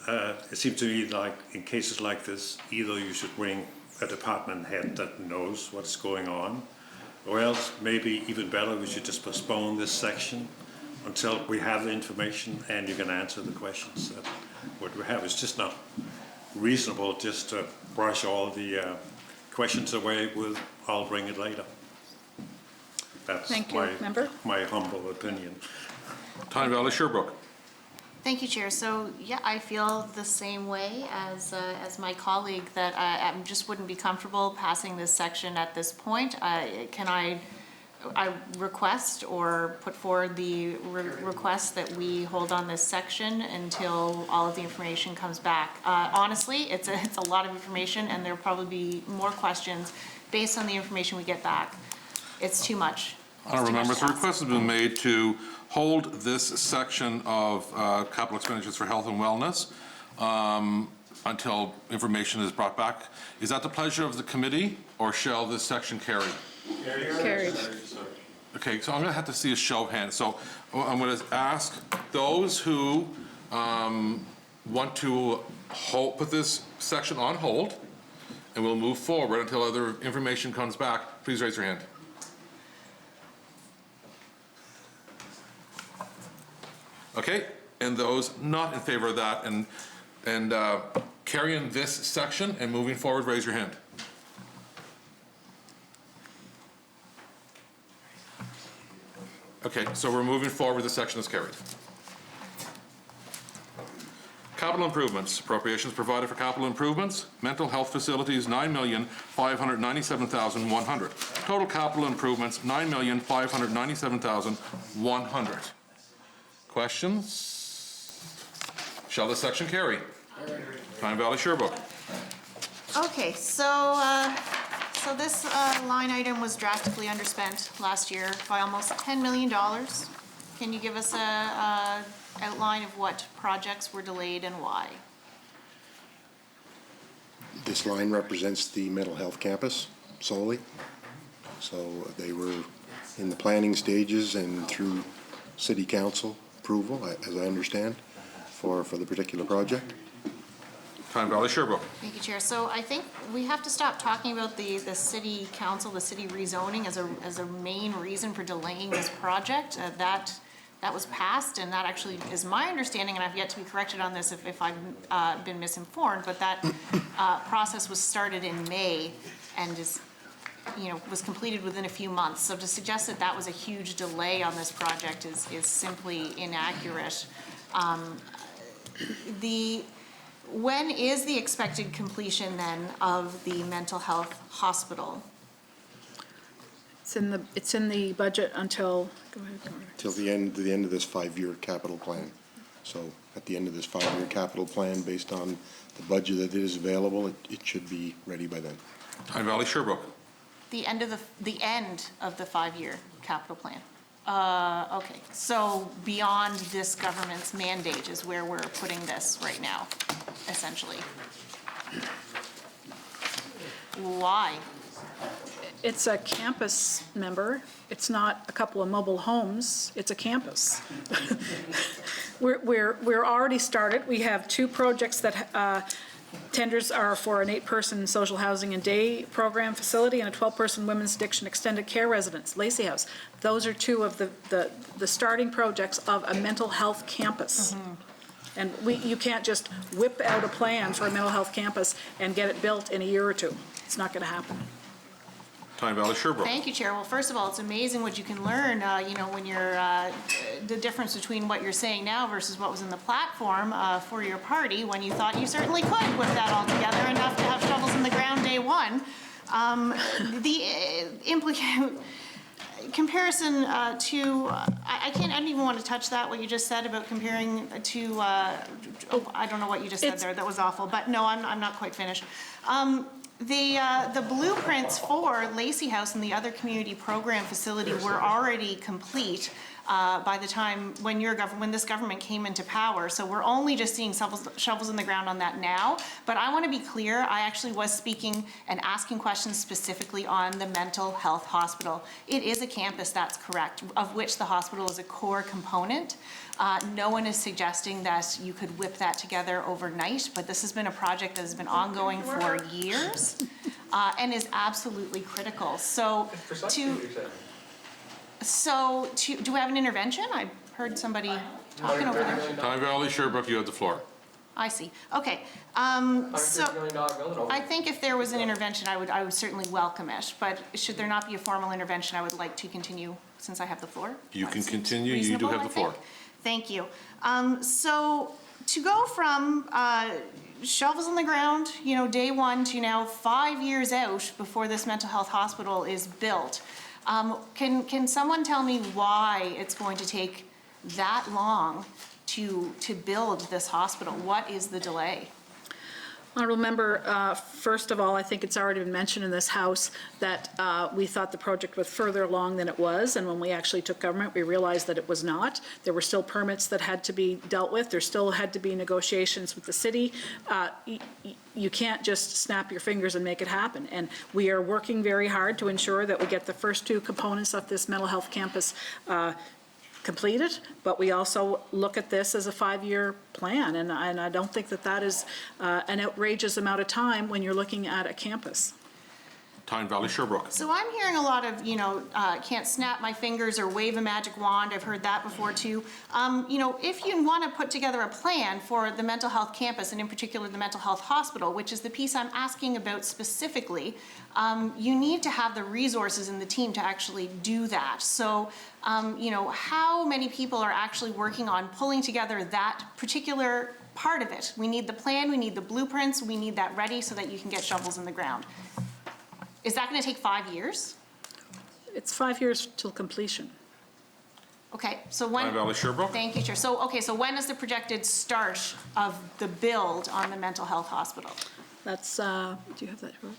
It seems to me like in cases like this, either you should bring a department head that knows what's going on, or else maybe even better, we should just postpone this section until we have the information and you can answer the questions. What we have is just not reasonable just to brush all the questions away with, I'll bring it later. That's Thank you, member. my humble opinion. Tyne Valley Sherbrooke. Thank you, Chair. So, yeah, I feel the same way as my colleague, that I just wouldn't be comfortable passing this section at this point. Can I request or put forward the request that we hold on this section until all of the information comes back? Honestly, it's a lot of information, and there'll probably be more questions based on the information we get back. It's too much. Honourable members, the request has been made to hold this section of capital expenditures for health and wellness until information is brought back. Is that the pleasure of the committee, or shall this section carry? Carried. Okay, so I'm going to have to see a show of hands. So I'm going to ask those who want to put this section on hold, and we'll move forward until other information comes back. Please raise your hand. Okay, and those not in favor of that and carrying this section and moving forward, raise your hand. Okay, so we're moving forward. This section is carried. Capital improvements. Appropriations provided for capital improvements. Mental health facilities, $9,597,100. Total capital improvements, $9,597,100. Questions? Shall this section carry? Tyne Valley Sherbrooke. Okay, so this line item was drastically underspent last year by almost $10 million. Can you give us a outline of what projects were delayed and why? This line represents the mental health campus solely. So they were in the planning stages and through city council approval, as I understand, for the particular project. Tyne Valley Sherbrooke. Thank you, Chair. So I think we have to stop talking about the city council, the city rezoning as a main reason for delaying this project. That was passed, and that actually is my understanding, and I've yet to be corrected on this if I've been misinformed, but that process was started in May and was completed within a few months. So to suggest that that was a huge delay on this project is simply inaccurate. When is the expected completion then of the mental health hospital? It's in the budget until, go ahead. Till the end of this 5-year capital plan. So at the end of this 5-year capital plan, based on the budget that is available, it should be ready by then. Tyne Valley Sherbrooke. The end of the 5-year capital plan. Okay, so beyond this government's mandate is where we're putting this right now, essentially. Why? It's a campus, member. It's not a couple of mobile homes. It's a campus. We're already started. We have 2 projects that tenders are for an 8-person social housing and day program facility and a 12-person women's addiction extended care residence, Lacey House. Those are 2 of the starting projects of a mental health campus. And you can't just whip out a plan for a mental health campus and get it built in a year or 2. It's not going to happen. Tyne Valley Sherbrooke. Thank you, Chair. Well, first of all, it's amazing what you can learn, when you're, the difference between what you're saying now versus what was in the platform for your party, when you thought you certainly could whip that all together enough to have shovels in the ground day one. Comparison to, I don't even want to touch that, what you just said about comparing to, I don't know what you just said there, that was awful, but no, I'm not quite finished. The blueprints for Lacey House and the other community program facility were already complete by the time when this government came into power. So we're only just seeing shovels in the ground on that now. But I want to be clear, I actually was speaking and asking questions specifically on the mental health hospital. It is a campus, that's correct, of which the hospital is a core component. No one is suggesting that you could whip that together overnight, but this has been a project that has been ongoing for years and is absolutely critical. So do we have an intervention? I heard somebody talking over there. Tyne Valley, Sherbrooke, you have the floor. I see. Okay. So I think if there was an intervention, I would certainly welcome it. But should there not be a formal intervention, I would like to continue since I have the floor. You can continue. You do Reasonable, have the floor. Thank you. So to go from shovels on the ground, day one to now 5 years out before this mental health hospital is built, can someone tell me why it's going to take that long to build this hospital? What is the delay? Honourable Member, first of all, I think it's already been mentioned in this House that we thought the project was further along than it was, and when we actually took government, we realized that it was not. There were still permits that had to be dealt with. There still had to be negotiations with the city. You can't just snap your fingers and make it happen. And we are working very hard to ensure that we get the first two components of this mental health campus completed, but we also look at this as a 5-year plan, and I don't think that is an outrageous amount of time when you're looking at a campus. Tyne Valley, Sherbrooke. So I'm hearing a lot of, can't snap my fingers or wave a magic wand. I've heard that before too. If you want to put together a plan for the mental health campus, and in particular the mental health hospital, which is the piece I'm asking about specifically, you need to have the resources in the team to actually do that. So, how many people are actually working on pulling together that particular part of it? We need the plan, we need the blueprints, we need that ready so that you can get shovels in the ground. Is that going to take 5 years? It's 5 years till completion. Okay, so when? Tyne Valley, Sherbrooke. Thank you, Chair. So when is the projected start of the build on the mental health hospital? That's, do you have that, Rod?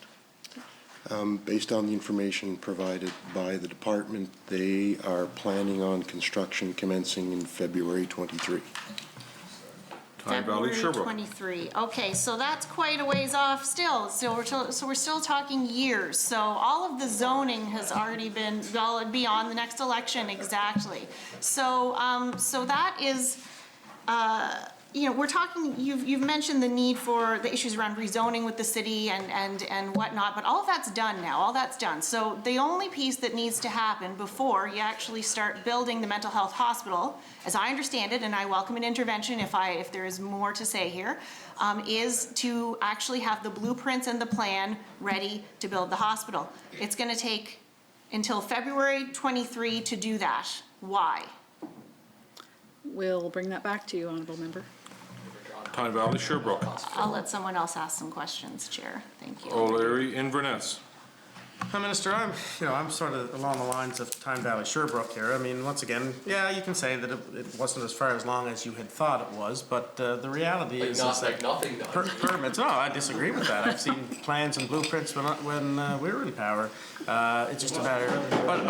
Based on the information provided by the department, they are planning on construction commencing in February 23. Tyne Valley, February Sherbrooke. 23. Okay, so that's quite a ways off still. So we're still talking years. So all of the zoning has already been, well, it'd be on the next election, exactly. So that is, we're talking, you've mentioned the need for the issues around rezoning with the city and whatnot, but all of that's done now, all that's done. So the only piece that needs to happen before you actually start building the mental health hospital, as I understand it, and I welcome an intervention if there is more to say here, is to actually have the blueprints and the plan ready to build the hospital. It's gonna take until February 23 to do that. Why? We'll bring that back to you, Honourable Member. Tyne Valley, Sherbrooke. I'll let someone else ask some questions, Chair. Thank you. O'Leary, Inverness. Minister, I'm sort of along the lines of Tyne Valley, Sherbrooke here. I mean, once again, yeah, you can say that it wasn't as far as long as you had thought it was, but the reality is that permits. No, I disagree with that. I've seen plans and blueprints when we were in power. It's just a matter. But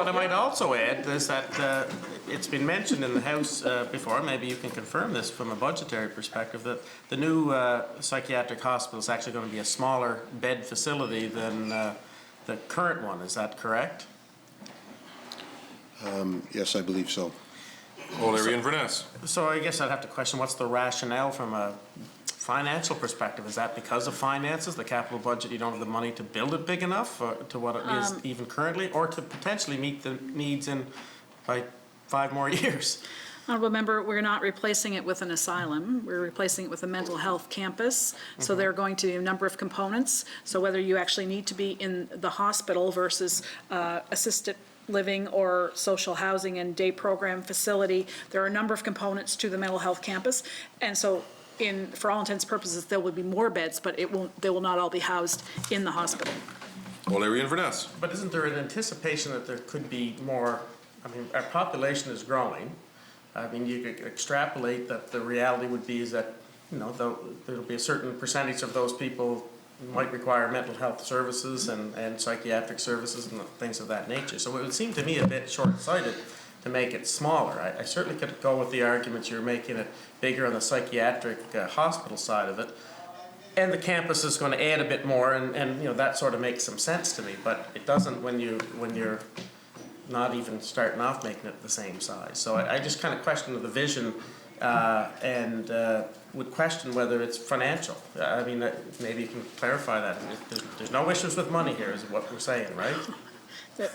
I might also add is that it's been mentioned in the House before, maybe you can confirm this from a budgetary perspective, that the new psychiatric hospital is actually going to be a smaller bed facility than the current one. Is that correct? Yes, I believe so. O'Leary, Inverness. So I guess I'd have to question what's the rationale from a financial perspective. Is that because of finances, the capital budget, you don't have the money to build it big enough to what it is even currently, or to potentially meet the needs in by 5 more years? Honourable Member, we're not replacing it with an asylum. We're replacing it with a mental health campus. So there are going to be a number of components. So whether you actually need to be in the hospital versus assisted living or social housing and day program facility, there are a number of components to the mental health campus. And so for all intents and purposes, there will be more beds, but they will not all be housed in the hospital. O'Leary, Inverness. But isn't there an anticipation that there could be more? I mean, our population is growing. I mean, you could extrapolate that the reality would be is that there'll be a certain percentage of those people might require mental health services and psychiatric services and things of that nature. So it would seem to me a bit short-sighted to make it smaller. I certainly could go with the argument you're making it bigger on the psychiatric hospital side of it. And the campus is going to add a bit more, and that sort of makes some sense to me. But it doesn't when you're not even starting off making it the same size. So I just kind of question the vision and would question whether it's financial. I mean, maybe you can clarify that. There's no issues with money here, is what we're saying, right?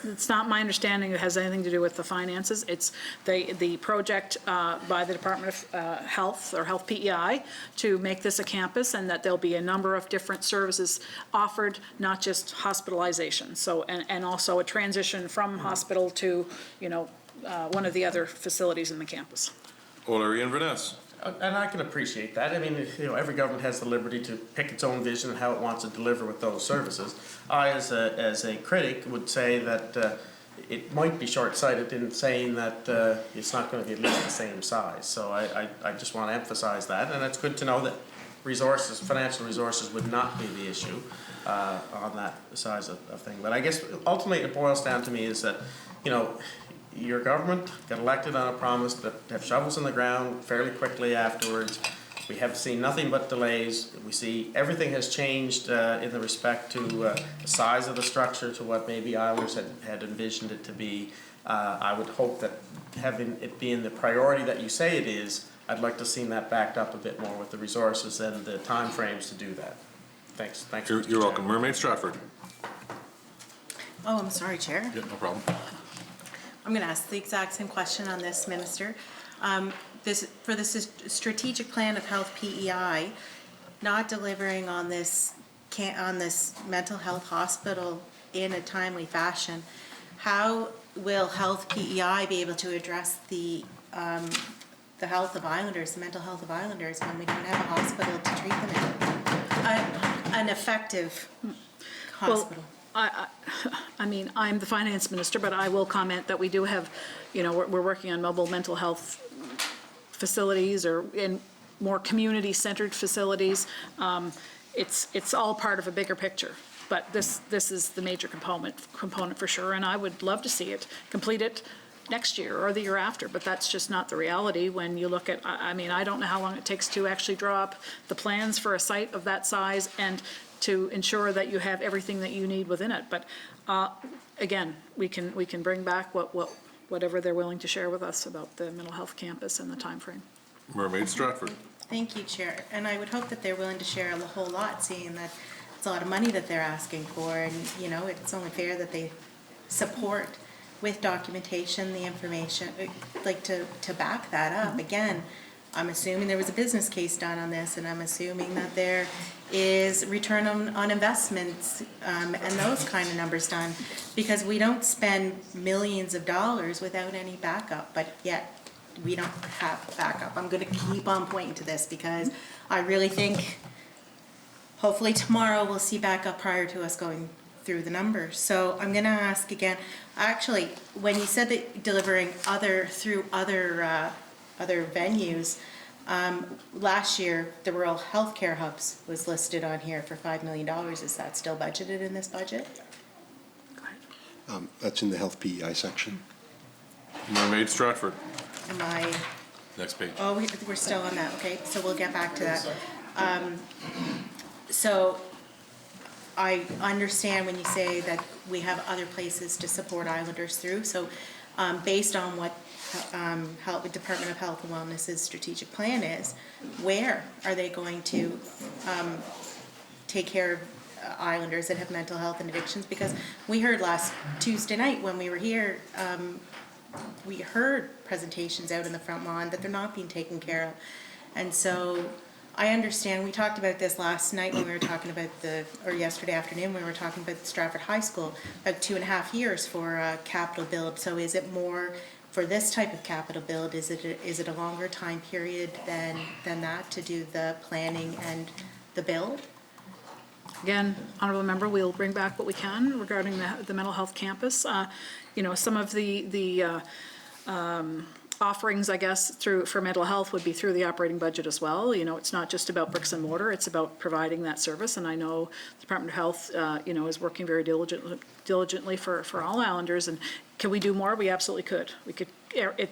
It's not my understanding it has anything to do with the finances. It's the project by the Department of Health or Health PEI to make this a campus, and that there'll be a number of different services offered, not just hospitalization. So, and also a transition from hospital to, one of the other facilities in the campus. O'Leary Inverness. And I can appreciate that. I mean, every government has the liberty to pick its own vision and how it wants to deliver with those services. I, as a critic, would say that it might be short-sighted in saying that it's not going to be at least the same size. So I just want to emphasize that, and it's good to know that financial resources would not be the issue on that size of thing. But I guess ultimately it boils down to me is that, your government got elected on a promise to have shovels in the ground fairly quickly afterwards. We have seen nothing but delays. We see everything has changed in the respect to the size of the structure to what maybe Islanders had envisioned it to be. I would hope that having it being the priority that you say it is, I'd like to see that backed up a bit more with the resources and the timeframes to do that. Thanks. You're welcome. Mermaid Stratford. Oh, I'm sorry, Chair. Yeah, no problem. I'm going to ask the exact same question on this, Minister. For the strategic plan of Health PEI, not delivering on this mental health hospital in a timely fashion, how will Health PEI be able to address the health of Islanders, the mental health of Islanders, when we don't have a hospital to treat them in? An effective hospital. I mean, I'm the finance minister, but I will comment that we do have, we're working on mobile mental health facilities or in more community-centered facilities. It's all part of a bigger picture, but this is the major component for sure, and I would love to see it completed next year or the year after, but that's just not the reality when you look at, I mean, I don't know how long it takes to actually draw up the plans for a site of that size and to ensure that you have everything that you need within it. But again, we can bring back whatever they're willing to share with us about the mental health campus and the time frame. Mermaid Stratford. Thank you, Chair. And I would hope that they're willing to share a whole lot, seeing that it's a lot of money that they're asking for, and it's only fair that they support with documentation the information, like to back that up. Again, I'm assuming there was a business case done on this, and I'm assuming that there is return on investments and those kind of numbers done, because we don't spend millions of dollars without any backup, but yet we don't have backup. I'm going to keep on pointing to this because I really think hopefully tomorrow we'll see backup prior to us going through the numbers. So I'm going to ask again, actually, when you said that delivering through other venues, last year the Rural Healthcare Hubs was listed on here for $5 million. Is that still budgeted in this budget? That's in the Health PEI section. Mermaid Stratford. Am I? Next page. Oh, we're still on that. Okay, so we'll get back to that. So I understand when you say that we have other places to support Islanders through. So based on what Department of Health and Wellness's strategic plan is, where are they going to take care of Islanders that have mental health and addictions? Because we heard last Tuesday night when we were here, we heard presentations out in the front lawn that they're not being taken care of. And so I understand, we talked about this last night when we were talking about or yesterday afternoon when we were talking about Stratford High School, about 2.5 years for a capital build. So is it more for this type of capital build? Is it a longer time period than that to do the planning and the build? Again, Honourable Member, we'll bring back what we can regarding the mental health campus. Some of the offerings, I guess, for mental health would be through the operating budget as well. You know, it's not just about bricks and mortar, it's about providing that service. And I know the Department of Health, you know, is working very diligently for all Islanders. And can we do more? We absolutely could. We could.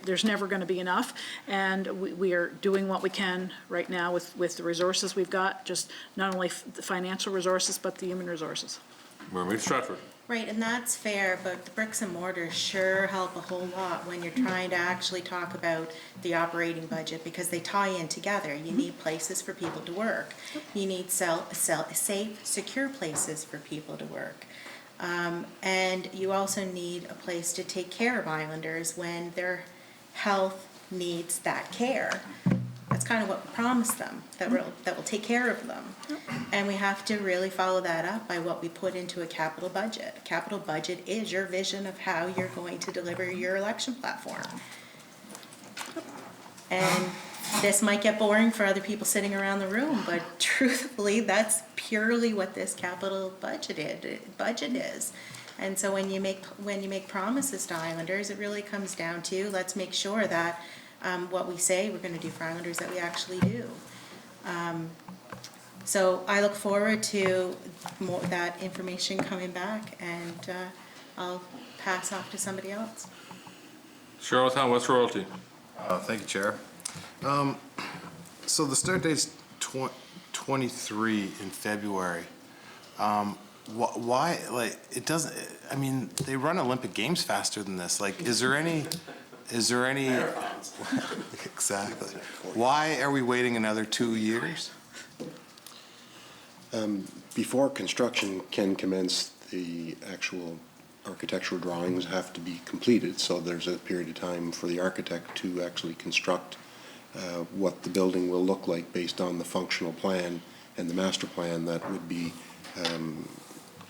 There's never going to be enough, and we are doing what we can right now with the resources we've got, just not only the financial resources, but the human resources. Mermaid Stratford. Right, and that's fair, but the bricks and mortar sure help a whole lot when you're trying to actually talk about the operating budget, because they tie in together. You need places for people to work. You need safe, secure places for people to work. And you also need a place to take care of Islanders when their health needs that care. That's kind of what we promised them, that will take care of them. And we have to really follow that up by what we put into a capital budget. A capital budget is your vision of how you're going to deliver your election platform. And this might get boring for other people sitting around the room, but truthfully, that's purely what this capital budget is. And so when you make promises to Islanders, it really comes down to, let's make sure that what we say we're going to do for Islanders, that we actually do. So I look forward to that information coming back, and I'll pass off to somebody else. Charlottetown West Royalty. Thank you, Chair. So the start date's 23 in February. Why, like, it doesn't, I mean, they run Olympic Games faster than this. Like, is there any, exactly. Why are we waiting another 2 years? Before construction can commence, the actual architectural drawings have to be completed, so there's a period of time for the architect to actually construct what the building will look like based on the functional plan and the master plan that would be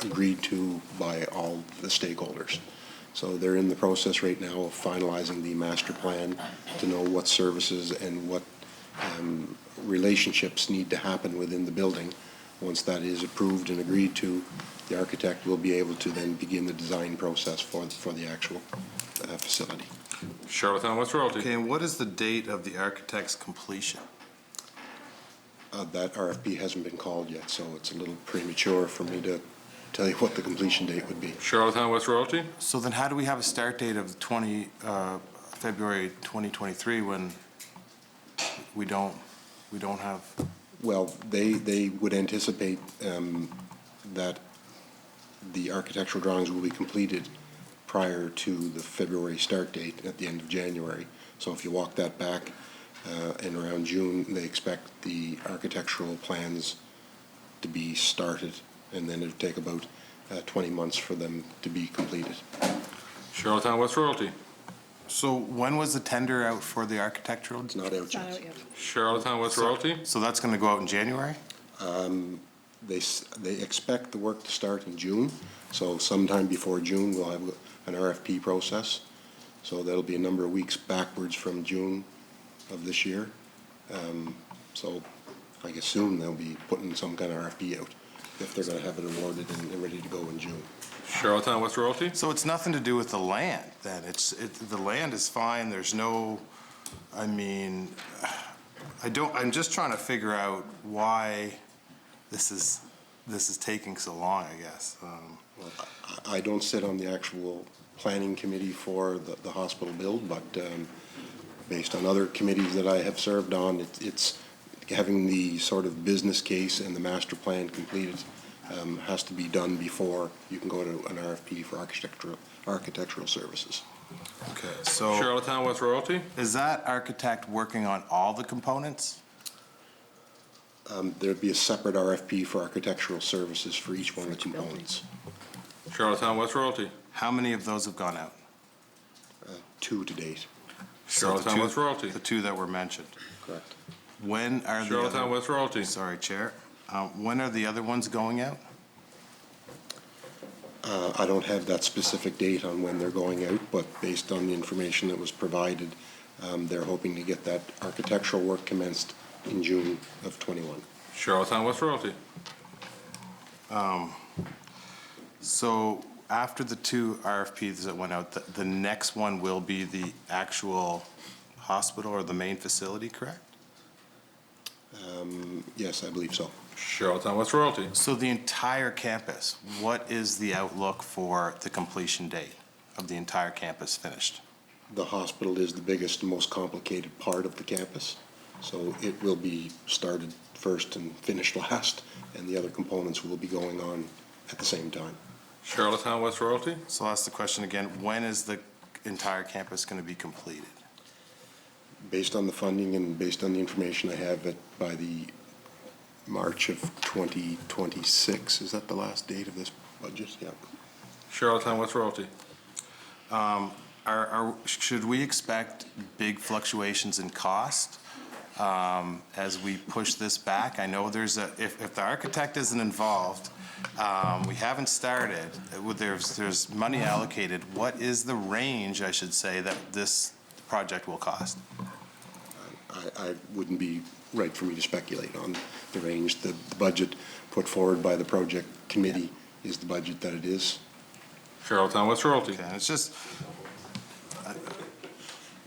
agreed to by all the stakeholders. So they're in the process right now of finalizing the master plan to know what services and what relationships need to happen within the building. Once that is approved and agreed to, the architect will be able to then begin the design process for the actual facility. Charlottetown West Royalty. Okay, and what is the date of the architect's completion? That RFP hasn't been called yet, so it's a little premature for me to tell you what the completion date would be. Charlottetown West Royalty. So then how do we have a start date of February 2023 when we don't have? Well, they would anticipate that the architectural drawings will be completed prior to the February start date at the end of January. So if you walk that back and around June, they expect the architectural plans to be started, and then it'll take about 20 months for them to be completed. Charlottetown West Royalty. So when was the tender out for the architectural? It's not out yet. Charlottetown West Royalty. So that's going to go out in January? They expect the work to start in June, so sometime before June we'll have an RFP process. So that'll be a number of weeks backwards from June of this year. So I assume they'll be putting some kind of RFP out if they're going to have it awarded and ready to go in June. Charlottetown West Royalty. So it's nothing to do with the land then? The land is fine, there's no, I mean, I'm just trying to figure out why this is taking so long, I guess. I don't sit on the actual planning committee for the hospital build, but based on other committees that I have served on, it's having the sort of business case and the master plan completed has to be done before you can go to an RFP for architectural services. Okay, so Charlottetown West Royalty. is that architect working on all the components? There'd be a separate RFP for architectural services for each one of the components. Charlottetown West Royalty. How many of those have gone out? 2 to date. Charlottetown West Royalty. The 2 that were mentioned. Correct. When are the Charlottetown other, West Royalty. sorry, Chair, when are the other ones going out? I don't have that specific date on when they're going out, but based on the information that was provided, they're hoping to get that architectural work commenced in June of '21. Charlottetown West Royalty. So after the 2 RFPs that went out, the next one will be the actual hospital or the main facility, correct? Yes, I believe so. Charlottetown West Royalty. So the entire campus, what is the outlook for the completion date of the entire campus finished? The hospital is the biggest and most complicated part of the campus, so it will be started first and finished last, and the other components will be going on at the same time. Charlottetown West Royalty. So I'll ask the question again, when is the entire campus going to be completed? Based on the funding and based on the information I have, by the March of 2026, is that the last date of this budget? Yeah. Charlottetown West Royalty. Should we expect big fluctuations in cost as we push this back? I know if the architect isn't involved, we haven't started, there's money allocated. What is the range, I should say, that this project will cost? I wouldn't be right for me to speculate on the range. The budget put forward by the project committee is the budget that it is. Charlottetown West Royalty. Okay, it's just,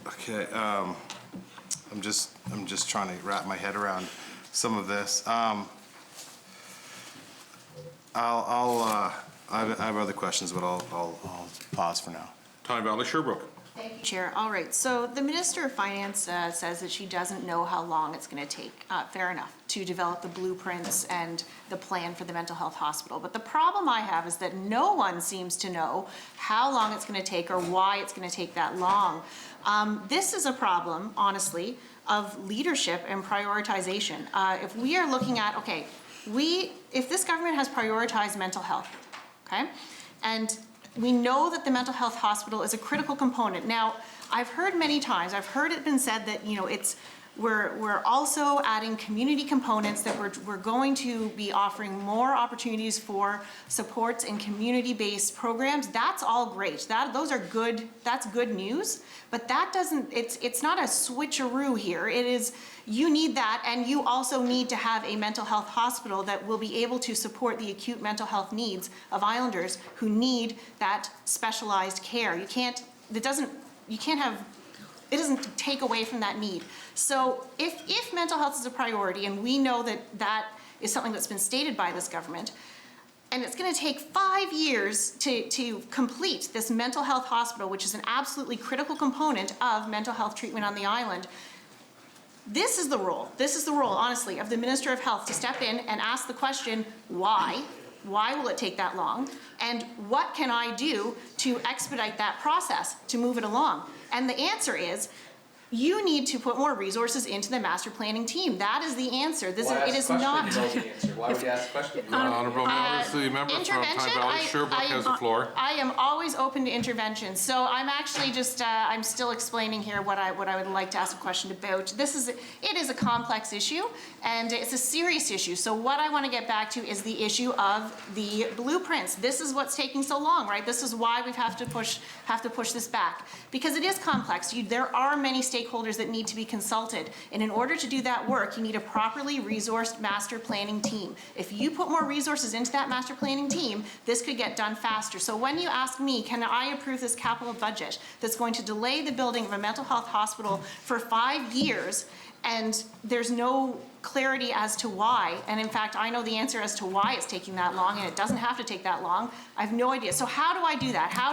okay, I'm just trying to wrap my head around some of this. I have other questions, but I'll pause for now. Tyne Valley Sherbrooke. Thank you, Chair. All right, so the Minister of Finance says that she doesn't know how long it's going to take, fair enough, to develop the blueprints and the plan for the mental health hospital. But the problem I have is that no one seems to know how long it's going to take or why it's going to take that long. This is a problem, honestly, of leadership and prioritization. If we are looking at, okay, if this government has prioritized mental health, okay, and we know that the mental health hospital is a critical component. Now, I've heard many times, I've heard it been said that, you know, we're also adding community components, that we're going to be offering more opportunities for supports and community-based programs. That's all great. Those are good, that's good news, but that doesn't, it's not a switcheroo here. It is, you need that, and you also need to have a mental health hospital that will be able to support the acute mental health needs of Islanders who need that specialized care. It doesn't take away from that need. So if mental health is a priority, and we know that that is something that's been stated by this government, and it's going to take 5 years to complete this mental health hospital, which is an absolutely critical component of mental health treatment on the island, this is the role, honestly, of the Minister of Health to step in and ask the question, why? Why will it take that long? And what can I do to expedite that process, to move it along? And the answer is, you need to put more resources into the master planning team. That is the answer. It is not. Why would you ask the question? Honorable members, the member from Tyne Valley Sherbrooke has the floor. I am always open to intervention. So I'm actually just, I'm still explaining here what I would like to ask a question about. It is a complex issue, and it's a serious issue. So what I want to get back to is the issue of the blueprints. This is what's taking so long, right? This is why we have to push this back, because it is complex. There are many stakeholders that need to be consulted, and in order to do that work, you need a properly resourced master planning team. If you put more resources into that master planning team, this could get done faster. So when you ask me, can I approve this capital budget that's going to delay the building of a mental health hospital for 5 years, and there's no clarity as to why, and in fact, I know the answer as to why it's taking that long, and it doesn't have to take that long. I have no idea. So how do I do that? How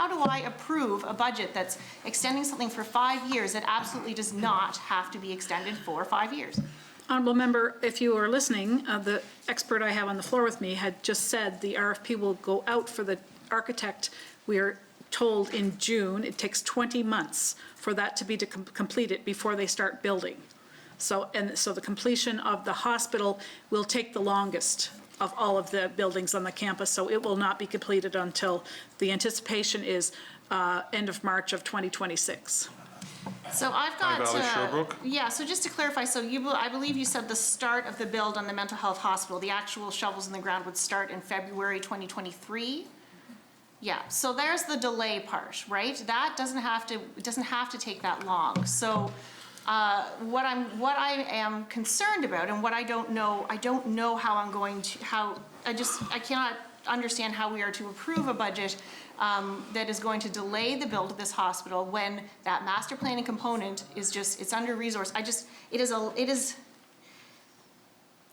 do I approve a budget that's extending something for 5 years that absolutely does not have to be extended for 5 years? Honourable member, if you are listening, the expert I have on the floor with me had just said the RFP will go out for the architect. We are told in June. It takes 20 months for that to be completed before they start building. So the completion of the hospital will take the longest of all of the buildings on the campus, so it will not be completed until the anticipation is end of March of 2026. So I've got, Valley Sherbrooke? yeah, so just to clarify, so I believe you said the start of the build on the mental health hospital, the actual shovels in the ground would start in February 2023? Yeah, so there's the delay part, right? That doesn't have to take that long. So what I am concerned about, and what I don't know how I'm going to, I understand how we are to approve a budget that is going to delay the build of this hospital when that master planning component is just, it's under-resourced.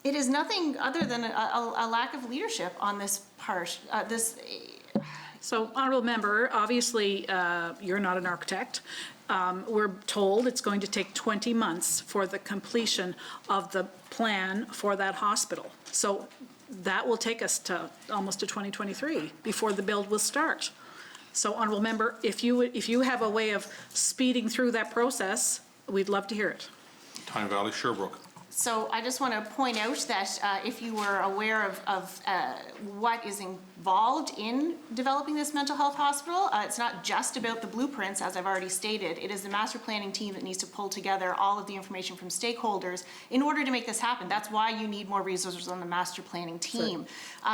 It is nothing other than a lack of leadership on this part, So, honorable member, obviously, you're not an architect. We're told it's going to take 20 months for the completion of the plan for that hospital. So that will take us to almost to 2023 before the build will start. So, honorable member, if you have a way of speeding through that process, we'd love to hear it. Tyne Valley, Sherbrooke. So I just want to point out that if you were aware of what is involved in developing this mental health hospital, it's not just about the blueprints, as I've already stated. It is the master planning team that needs to pull together all of the information from stakeholders in order to make this happen. That's why you need more resources on the master planning team.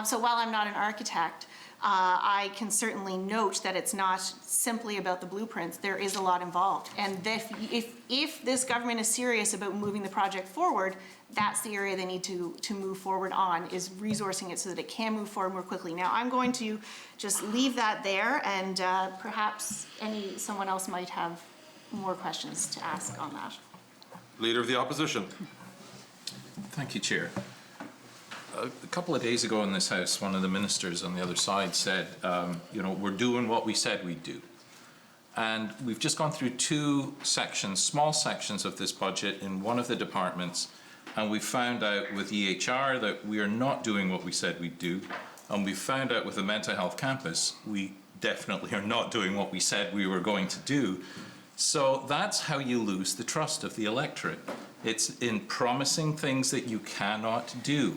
So while I'm not an architect, I can certainly note that it's not simply about the blueprints. There is a lot involved. And if this government is serious about moving the project forward, that's the area they need to move forward on, is resourcing it so that it can move forward more quickly. Now, I'm going to just leave that there, and perhaps someone else might have more questions to ask on that. Leader of the Opposition. Thank you, Chair. A couple of days ago in this House, one of the ministers on the other side said, we're doing what we said we'd do. And we've just gone through two sections, small sections of this budget in one of the departments, and we found out with EHR that we are not doing what we said we'd do, and we found out with the mental health campus, we definitely are not doing what we said we were going to do. So that's how you lose the trust of the electorate. It's in promising things that you cannot do.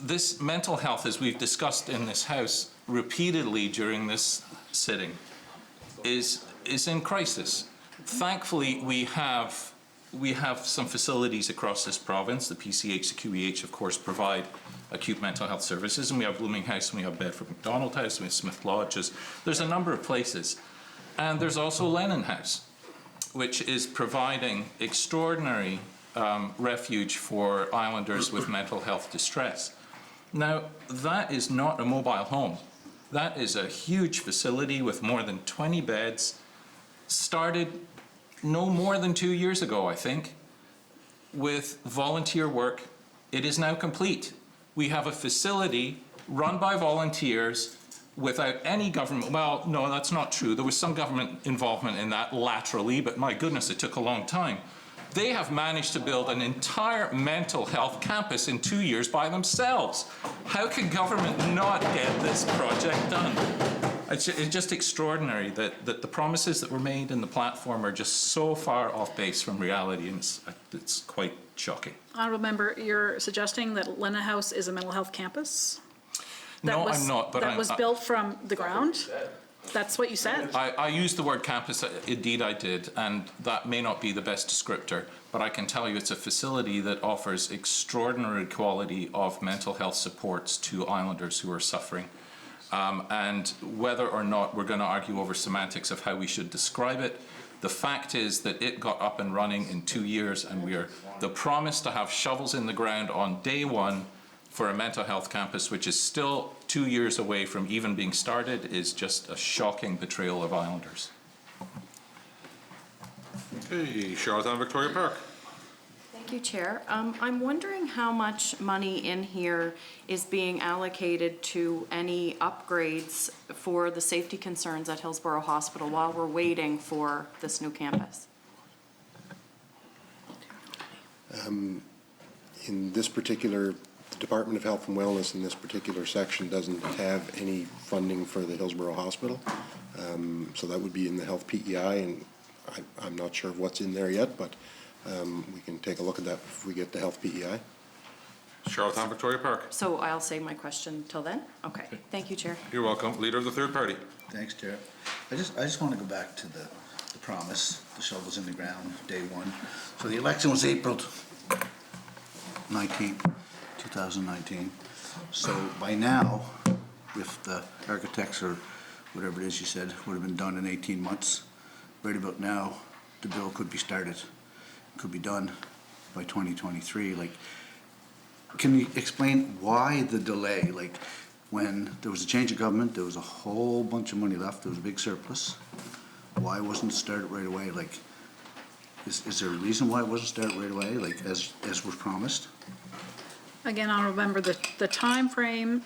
This mental health, as we've discussed in this House repeatedly during this sitting, is in crisis. Thankfully, we have some facilities across this province. The PCH, the QEH, of course, provide acute mental health services, and we have Blooming House, and we have Bedford McDonald House, and we have Smith Lodges. There's a number of places. And there's also Lennon House, which is providing extraordinary refuge for islanders with mental health distress. Now, that is not a mobile home. That is a huge facility with more than 20 beds, started no more than 2 years ago, I think, with volunteer work. It is now complete. We have a facility run by volunteers without any government. Well, no, that's not true. There was some government involvement in that laterally, but my goodness, it took a long time. They have managed to build an entire mental health campus in 2 years by themselves. How can government not get this project done? It's just extraordinary that the promises that were made in the platform are just so far off base from reality, and it's quite shocking. Honourable member, you're suggesting that Lennon House is a mental health campus? No, I'm not. But that was built from the ground? That's what you said. I used the word campus, indeed I did, and that may not be the best descriptor, but I can tell you it's a facility that offers extraordinary quality of mental health supports to islanders who are suffering. And whether or not we're going to argue over semantics of how we should describe it, the fact is that it got up and running in 2 years, and the promise to have shovels in the ground on day one for a mental health campus, which is still 2 years away from even being started, is just a shocking betrayal of islanders. Okay, Charlottetown Victoria Park. Thank you, Chair. I'm wondering how much money in here is being allocated to any upgrades for the safety concerns at Hillsborough Hospital while we're waiting for this new campus. In this particular, the Department of Health and Wellness in this particular section doesn't have any funding for the Hillsborough Hospital. So that would be in the Health PEI, and I'm not sure of what's in there yet, but we can take a look at that if we get the Health PEI. Charlottetown Victoria Park. So I'll save my question till then? Okay. Thank you, Chair. You're welcome. Leader of the third party. Thanks, Chair. I just want to go back to the promise, the shovels in the ground, day one. So the election was April 19th, 2019. So by now, if the architects or whatever it is you said would have been done in 18 months, right about now, the bill could be started, could be done by 2023. Like, can you explain why the delay? Like, when there was a change of government, there was a whole bunch of money left, there was a big surplus. Why wasn't it started right away? Like, is there a reason why it wasn't started right away, like, as was promised? Again, Honourable Member, the timeframe,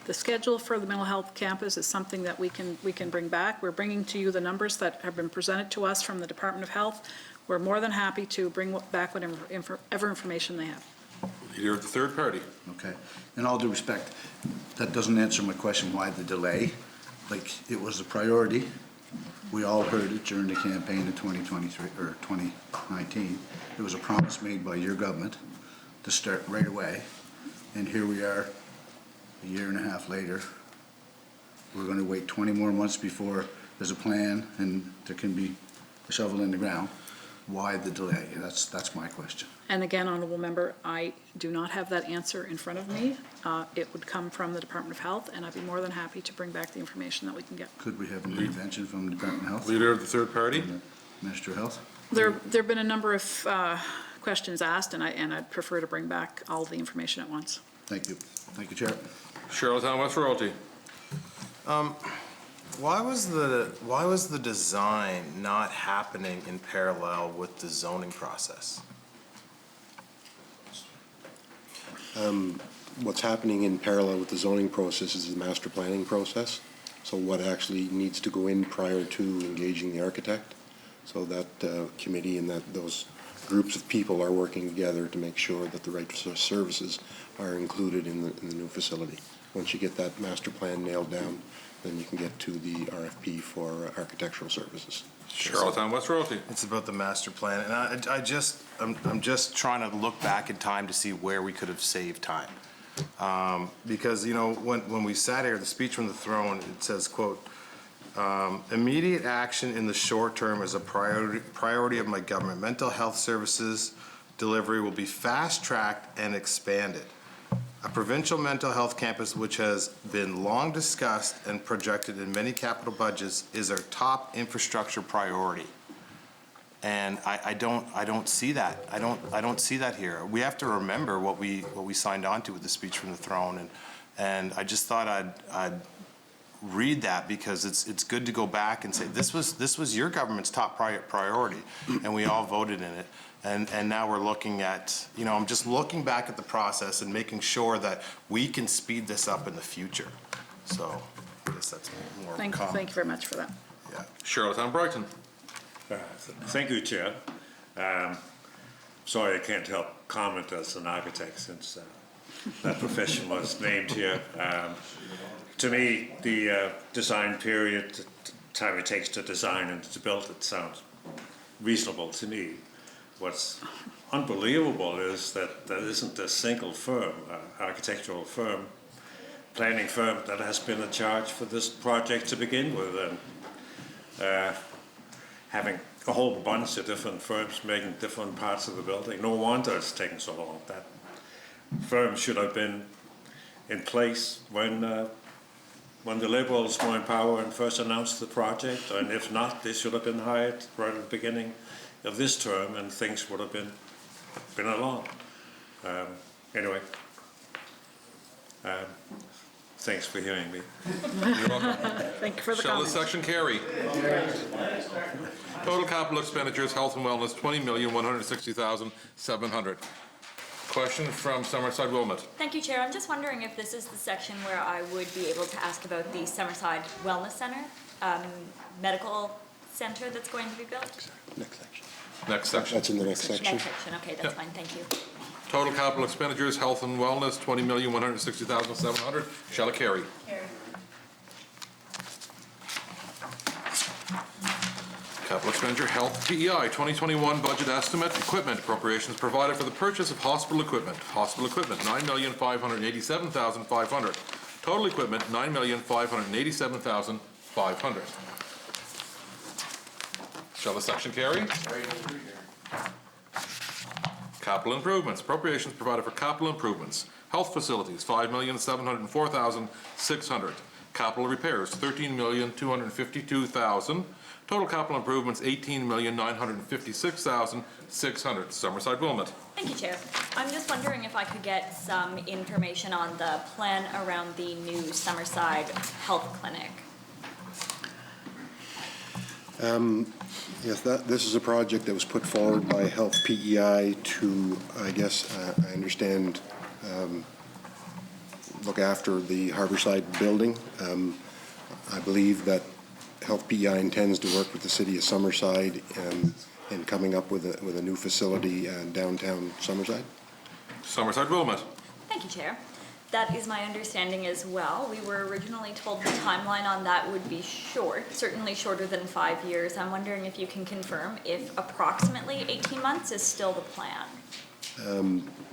the schedule for the mental health campus is something that we can bring back. We're bringing to you the numbers that have been presented to us from the Department of Health. We're more than happy to bring back whatever information they have. Leader of the third party. Okay. In all due respect, that doesn't answer my question, why the delay? Like, it was a priority. We all heard it during the campaign in 2023, or 2019. It was a promise made by your government to start right away. And here we are, a year and a half later. We're gonna wait 20 more months before there's a plan and there can be a shovel in the ground. Why the delay? That's my question. And again, Honourable Member, I do not have that answer in front of me. It would come from the Department of Health, and I'd be more than happy to bring back the information that we can get. Could we have an intervention from the Department of Health? Leader of the third party. Minister of Health? There've been a number of questions asked, and I'd prefer to bring back all the information at once. Thank you. Thank you, Chair. Charlottetown West Royalty. Why was the design not happening in parallel with the zoning process? What's happening in parallel with the zoning process is the master planning process. So what actually needs to go in prior to engaging the architect. So that committee and those groups of people are working together to make sure that the right services are included in the new facility. Once you get that master plan nailed down, then you can get to the RFP for architectural services. Charlottetown West Royalty. It's about the master plan, and I'm just trying to look back in time to see where we could have saved time. Because, you know, when we sat here, the speech from the throne, it says, quote, immediate action in the short term is a priority of my government. Mental health services delivery will be fast-tracked and expanded. A provincial mental health campus, which has been long discussed and projected in many capital budgets, is our top infrastructure priority. And I don't see that. I don't see that here. We have to remember what we signed on to with the speech from the throne, and I just thought I'd read that because it's good to go back and say this was your government's top priority, and we all voted in it. And now we're looking at, you know, I'm just looking back at the process and making sure that we can speed this up in the future. So I guess that's more of a comment. Thank you very much for that. Yeah. Charlottetown Brighton. Thank you, Chair. Sorry, I can't help comment as an architect since that profession was named here. To me, the design period, the time it takes to design and to build it sounds reasonable to me. What's unbelievable is that there isn't a single firm, architectural firm, planning firm that has been in charge for this project to begin with. And having a whole bunch of different firms making different parts of the building. No wonder it's taken so long. That firm should have been in place when the Liberals were in power and first announced the project, and if not, they should have been hired right at the beginning of this term, and things would have been along. Anyway, thanks for hearing me. You're welcome. Thank you for the Shall comment. this section carry? Total capital expenditures, health and wellness, $20,160,700. Question from Summerside Wilmot. Thank you, Chair. I'm just wondering if this is the section where I would be able to ask about the Summerside Wellness Center, medical center that's going to be built? Next section. Next section. That's in the next section. Next section, okay, that's fine, thank you. Total capital expenditures, health and wellness, $20,160,700. Shall it carry? Capital expenditure, health, PEI, 2021 budget estimate, equipment appropriations provided for the purchase of hospital equipment. Hospital equipment, $9,587,500. Total equipment, $9,587,500. Shall the section carry? Capital improvements, appropriations provided for capital improvements. Health facilities, $5,704,600. Capital repairs, $13,252,000. Total capital improvements, $18,956,600. Summerside Wilmot. Thank you, Chair. I'm just wondering if I could get some information on the plan around the new Summerside Health Clinic. Yes, this is a project that was put forward by Health PEI to, I guess, I understand, look after the Harborside building. I believe that Health PEI intends to work with the city of Summerside in coming up with a new facility downtown Summerside. Summerside Wilmot. Thank you, Chair. That is my understanding as well. We were originally told the timeline on that would be short, certainly shorter than 5 years. I'm wondering if you can confirm if approximately 18 months is still the plan.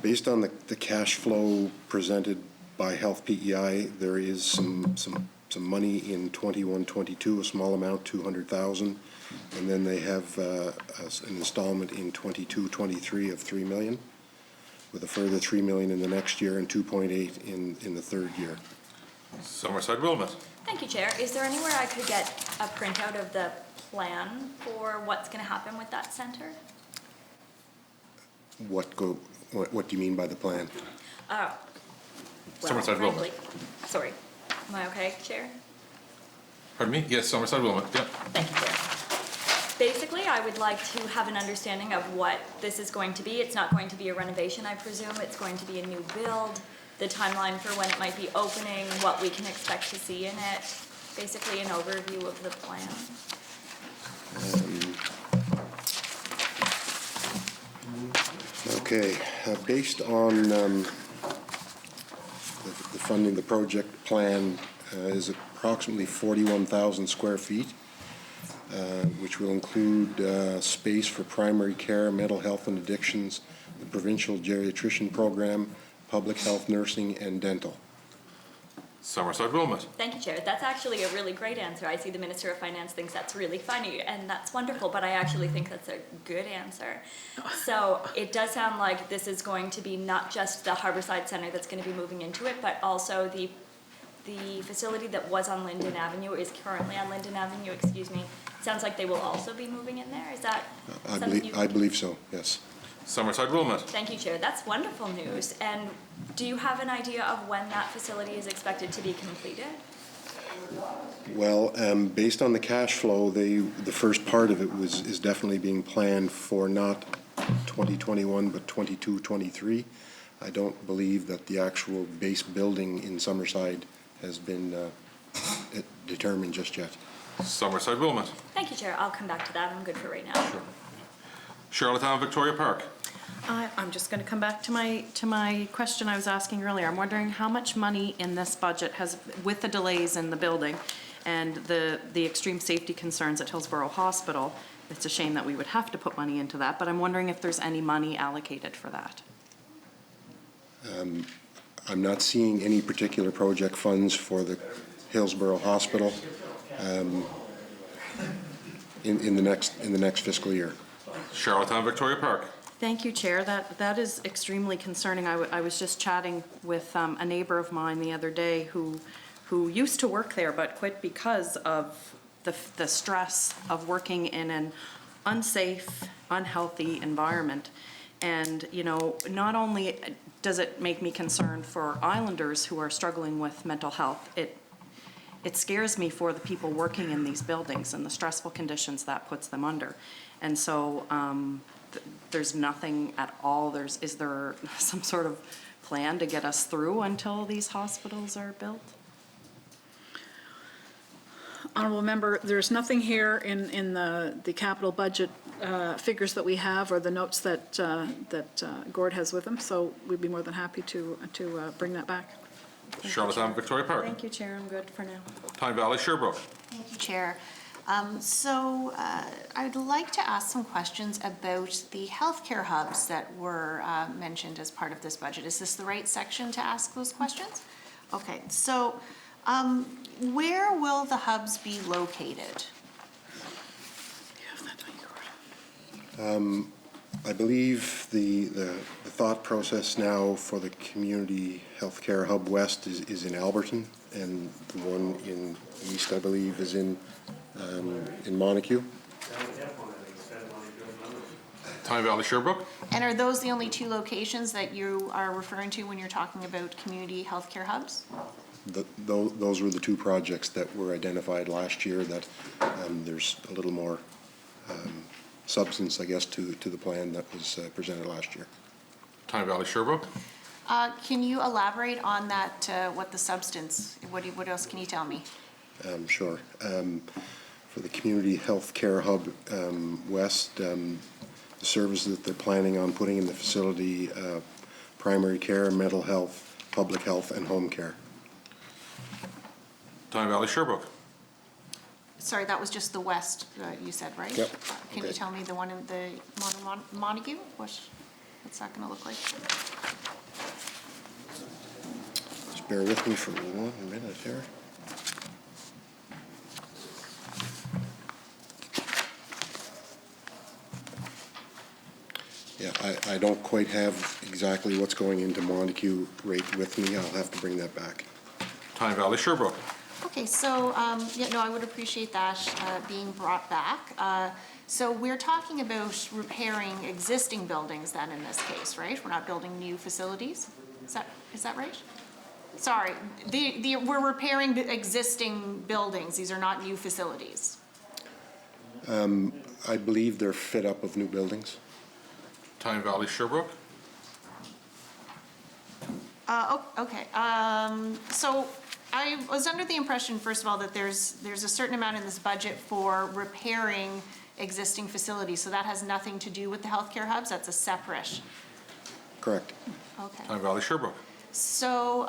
Based on the cash flow presented by Health PEI, there is some money in 21-22, a small amount, 200,000, and then they have an installment in 22-23 of $3 million, with a further $3 million in the next year and 2.8 in the third year. Summerside Wilmot. Thank you, Chair. Is there anywhere I could get a printout of the plan for what's going to happen with that center? What do you mean by the plan? Summerside Wilmot. Sorry. Am I okay, Chair? Pardon me? Yes, Summerside Wilmot. Yep. Thank you, Chair. Basically, I would like to have an understanding of what this is going to be. It's not going to be a renovation, I presume. It's going to be a new build, the timeline for when it might be opening, what we can expect to see in it. Basically, an overview of the plan. Okay, based on the funding, the project plan is approximately 41,000 square feet, which will include space for primary care, mental health and addictions, the provincial geriatrician program, public health, nursing, and dental. Summerside Wilmot. Thank you, Chair. That's actually a really great answer. I see the Minister of Finance thinks that's really funny, and that's wonderful, but I actually think that's a good answer. So it does sound like this is going to be not just the Harborside Centre that's going to be moving into it, but also the facility that was on Linden Avenue, is currently on Linden Avenue, excuse me. Sounds like they will also be moving in there. Is that something I believe so, yes. Summerside Wilmot. Thank you, Chair. That's wonderful news. And do you have an idea of when that facility is expected to be completed? Well, based on the cash flow, the first part of it is definitely being planned for not 2021, but 22-23. I don't believe that the actual base building in Summerside has been determined just yet. Summerside Wilmot. Thank you, Chair. I'll come back to that. I'm good for right now. Sure. Charlottetown Victoria Park. I'm just going to come back to my question I was asking earlier. I'm wondering how much money in this budget has, with the delays in the building and the extreme safety concerns at Hillsborough Hospital, it's a shame that we would have to put money into that, but I'm wondering if there's any money allocated for that. I'm not seeing any particular project funds for the Hillsborough Hospital in the next fiscal year. Charlottetown Victoria Park. Thank you, Chair. That is extremely concerning. I was just chatting with a neighbor of mine the other day who used to work there but quit because of the stress of working in an unsafe, unhealthy environment. And, you know, not only does it make me concerned for islanders who are struggling with mental health, it scares me for the people working in these buildings and the stressful conditions that puts them under. And so there's nothing at all. Is there some sort of plan to get us through until these hospitals are built? Honourable Member, there's nothing here in the capital budget figures that we have or the notes that Gord has with him, so we'd be more than happy to bring that back. Charlottetown Victoria Park. Thank you, Chair. I'm good for now. Tyne Valley Sherbrooke. Thank you, Chair. I'd like to ask some questions about the healthcare hubs that were mentioned as part of this budget. Is this the right section to ask those questions? Okay, so where will the hubs be located? I believe the thought process now for the Community Healthcare Hub West is in Alberton, and the one in East, I believe, is in in Montague. Tyne Valley Sherbrooke. And are those the only two locations that you are referring to when you're talking about community healthcare hubs? Those were the two projects that were identified last year that there's a little more substance, I guess, to the plan that was presented last year. Tyne Valley Sherbrooke. Can you elaborate on that, what the substance, what else can you tell me? Sure. For the Community Health Care Hub West, the services that they're planning on putting in the facility, primary care, mental health, public health, and home care. Tyne Valley Sherbrooke. Sorry, that was just the west, you said, right? Yep. Can you Okay. tell me the one in the Montague? What's that gonna look like? Just bear with me for 1 minute here. Yeah, I don't quite have exactly what's going into Montague right with me. I'll have to bring that back. Tyne Valley Sherbrooke. Okay, so, yeah, no, I would appreciate that being brought back. So we're talking about repairing existing buildings then in this case, right? We're not building new facilities? Is that right? Sorry, we're repairing the existing buildings. These are not new facilities. I believe they're fit up of new buildings. Tyne Valley Sherbrooke. Okay, so I was under the impression, first of all, that there's a certain amount in this budget for repairing existing facilities, so that has nothing to do with the healthcare hubs, that's a separate. Correct. Okay. Tyne Valley Sherbrooke. So,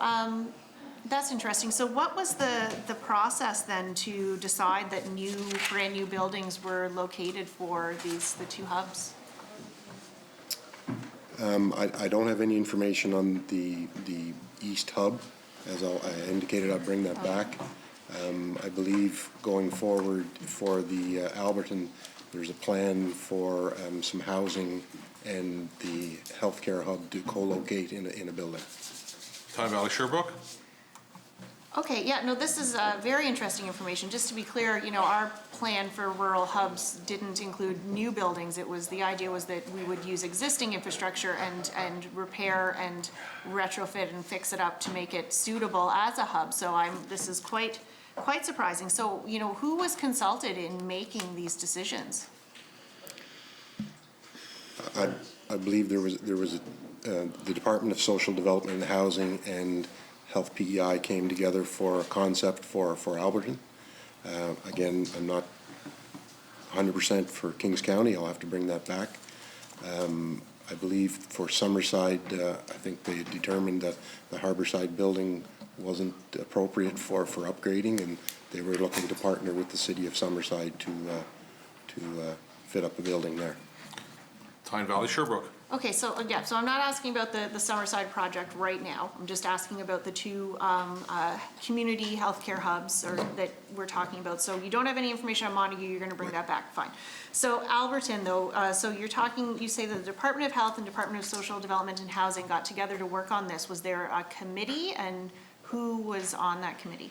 that's interesting. So what was the process then to decide that brand new buildings were located for the two hubs? I don't have any information on the East Hub. As I indicated, I'll bring that back. I believe going forward for the Alberton, there's a plan for some housing and the healthcare hub to co-locate in a building. Tyne Valley Sherbrooke. Okay, yeah, no, this is very interesting information. Just to be clear, our plan for rural hubs didn't include new buildings. The idea was that we would use existing infrastructure and repair and retrofit and fix it up to make it suitable as a hub. So this is quite surprising. So, who was consulted in making these decisions? I believe there was the Department of Social Development and Housing and Health PEI came together for a concept for Alberton. Again, I'm not 100% for Kings County. I'll have to bring that back. I believe for Summerside, I think they determined that the Harborside building wasn't appropriate for upgrading, and they were looking to partner with the city of Summerside to fit up a building there. Tyne Valley Sherbrooke. Okay, so yeah, so I'm not asking about the Summerside project right now. I'm just asking about the two community healthcare hubs that we're talking about. So you don't have any information on Montague, you're gonna bring that back, fine. So Alberton though, so you say that the Department of Health and Department of Social Development and Housing got together to work on this. Was there a committee, and who was on that committee?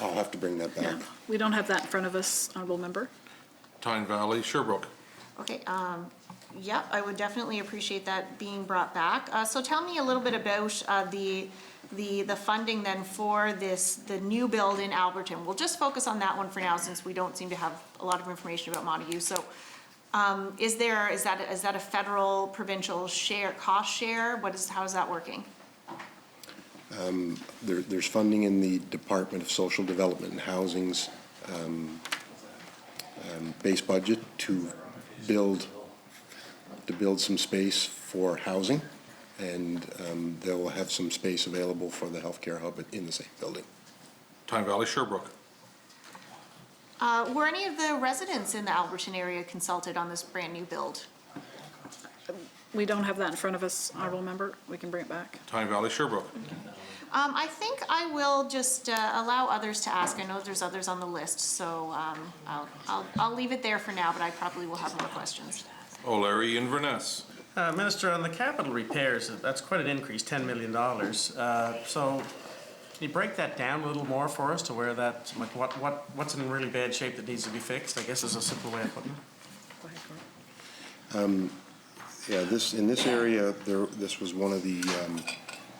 I'll have to bring that back. Yeah, we don't have that in front of us, honorable member. Tyne Valley Sherbrooke. Okay, yeah, I would definitely appreciate that being brought back. So tell me a little bit about the funding then for the new build in Alberton. We'll just focus on that one for now, since we don't seem to have a lot of information about Montague. So is that a federal, provincial cost share? How is that working? There's funding in the Department of Social Development and Housing's base budget to build some space for housing, and they'll have some space available for the healthcare hub in the same building. Tyne Valley Sherbrooke. Were any of the residents in the Alberton area consulted on this brand new build? We don't have that in front of us, honorable member. We can bring it back. Tyne Valley Sherbrooke. I think I will just allow others to ask. I know there's others on the list, so I'll leave it there for now, but I probably will have more questions. O'Leary Inverness. Minister, on the capital repairs, that's quite an increase, $10 million. So Can you break that down a little more for us to where that, like what's in really bad shape that needs to be fixed, I guess is a simple way of putting it. Yeah, in this area, this was one of the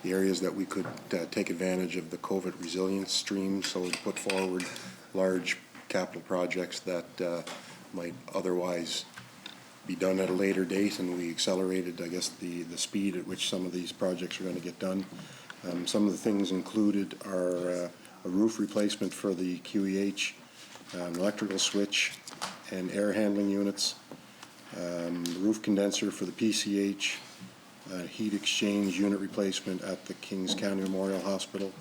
areas that we could take advantage of the COVID resilience stream, so we put forward large capital projects that might otherwise be done at a later date, and we accelerated, I guess, the speed at which some of these projects are going to get done. Some of the things included are a roof replacement for the QEH, an electrical switch, and air handling units, roof condenser for the PCH, heat exchange unit replacement at the Kings County Memorial Hospital.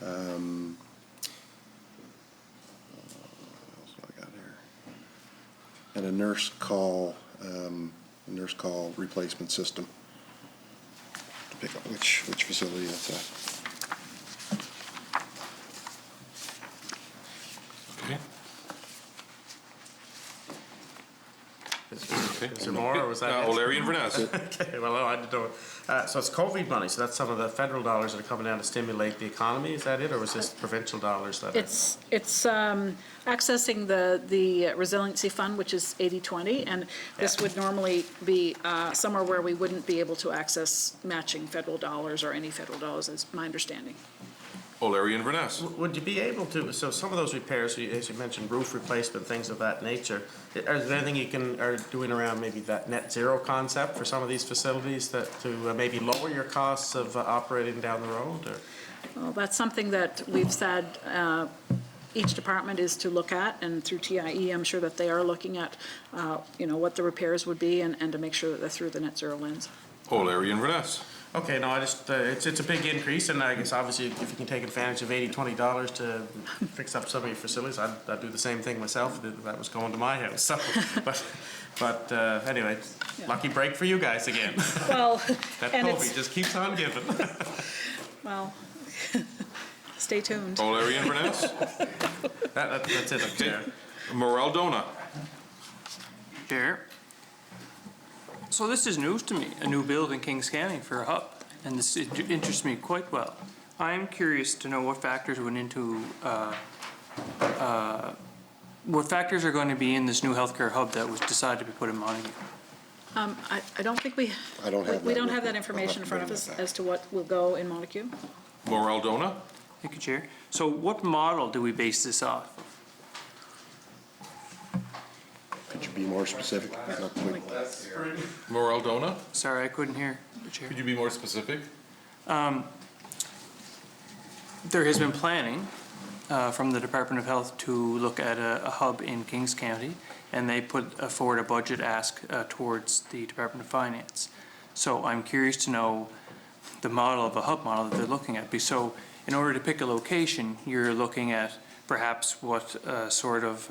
What else do I got here? And a nurse call replacement system. To pick up which facility that's at. Okay. Is there more, or was that it? O'Leary Inverness. Okay, well, no, I don't know. So it's COVID money, so that's some of the federal dollars that are coming down to stimulate the economy, is that it, or was this provincial dollars that are? It's accessing the resiliency fund, which is 80/20, and this would normally be somewhere where we wouldn't be able to access matching federal dollars or any federal dollars, is my understanding. O'Leary Inverness. Would you be able to, so some of those repairs, as you mentioned, roof replacement, things of that nature, is there anything you are doing around maybe that net zero concept for some of these facilities that to maybe lower your costs of operating down the road, or? Well, that's something that we've said each department is to look at, and through TIE, I'm sure that they are looking at, what the repairs would be and to make sure that they're through the net zero lens. O'Leary Inverness. Okay, no, I just, it's a big increase, and I guess obviously if you can take advantage of $80, $20 to fix up some of your facilities, I'd do the same thing myself if that was going to my house, so, but anyway, lucky break for you guys again. Well, That and COVID just keeps on giving. Well, stay tuned. O'Leary Inverness. That's it, Chair. Morel Donah. Chair. So this is news to me, a new build in Kings County for a hub, and this interests me quite well. I'm curious to know what factors went into, what factors are going to be in this new healthcare hub that was decided to be put in Montague? I don't think we don't have that information in front of us as to what will go in Montague. Morel Donah. Thank you, Chair. So what model do we base this off? Could you be more specific? Morel Donah. Sorry, I couldn't hear the Chair. Could you be more specific? There has been planning from the Department of Health to look at a hub in Kings County, and they put forward a budget ask towards the Department of Finance. So I'm curious to know the model of a hub model that they're looking at. So in order to pick a location, you're looking at perhaps what sort of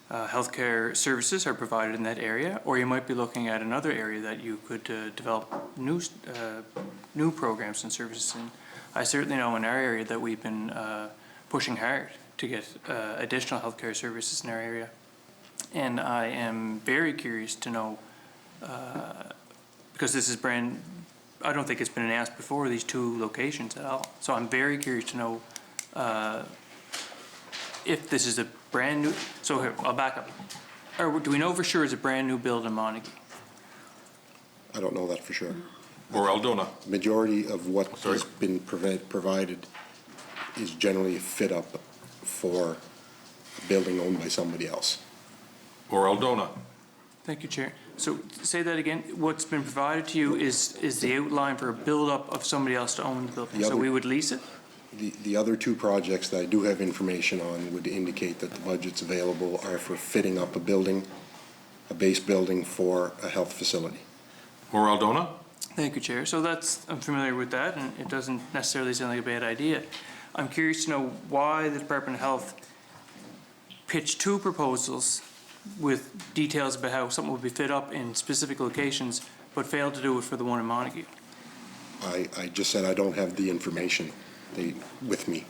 healthcare services are provided in that area, or you might be looking at another area that you could develop new programs and services in. I certainly know in our area that we've been pushing hard to get additional healthcare services in our area. And I am very curious to know, because this is I don't think it's been announced before, these two locations at all. So I'm very curious to know if this is a brand new, so here, I'll back up. Or do we know for sure it's a brand new build in Montague? I don't know that for sure. Morel Donah. Majority of what has been provided is generally a fit up for a building owned by somebody else. Morel Donah. Thank you, Chair. So say that again. What's been provided to you is the outline for a build-up of somebody else to own the building. So we would lease it? The other two projects that I do have information on would indicate that the budgets available are for fitting up a building, a base building for a health facility. Morel Donah. Thank you, Chair. So I'm familiar with that, and it doesn't necessarily sound like a bad idea. I'm curious to know why the Department of Health pitched two proposals with details about how something would be fit up in specific locations, but failed to do it for the one in Montague. I just said I don't have the information with me.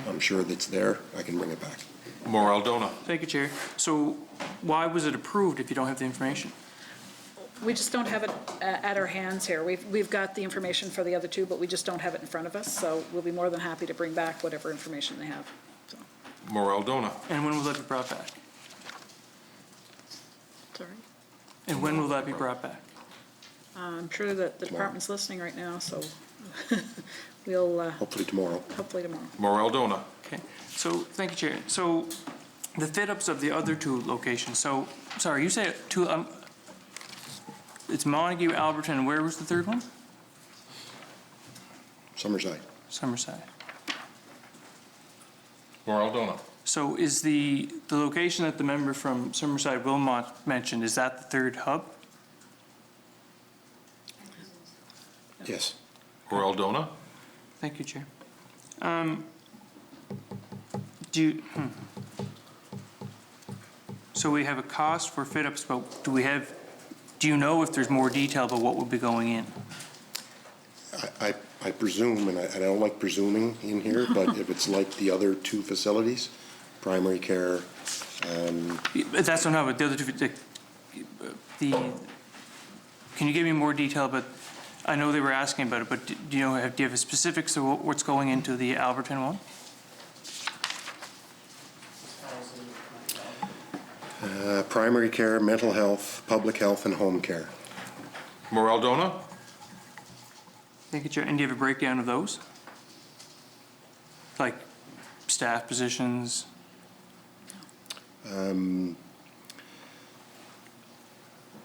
I'm sure that's there. I can bring it back. Morel Donah. Thank you, Chair. So why was it approved if you don't have the information? We just don't have it at our hands here. We've got the information for the other two, but we just don't have it in front of us, so we'll be more than happy to bring back whatever information they have. So, Moraldona. And when will that be brought back? sorry. And when will that be brought back? I'm sure that the department's listening right now, so we'll, Hopefully tomorrow. hopefully tomorrow. Moraldona. Okay, so, thank you, Chair. So, the fit-ups of the other two locations, so, sorry, you said two, it's Montague, Alberton, and where was the third one? Summerside. Summerside. Moraldona. So is the location that the member from Summerside Wilmot mentioned, is that the third hub? Yes. Moraldona. Thank you, Chair. Do you, so we have a cost for fit-ups, but do you know if there's more detail about what will be going in? I presume, and I don't like presuming in here, but if it's like the other two facilities, primary care, That's not how, but the other two, can you give me more detail, but I know they were asking about it, but do you have a specifics of what's going into the Alberton one? primary care, mental health, public health, and home care. Moraldona. Thank you, Chair. And do you have a breakdown of those? Like staff positions?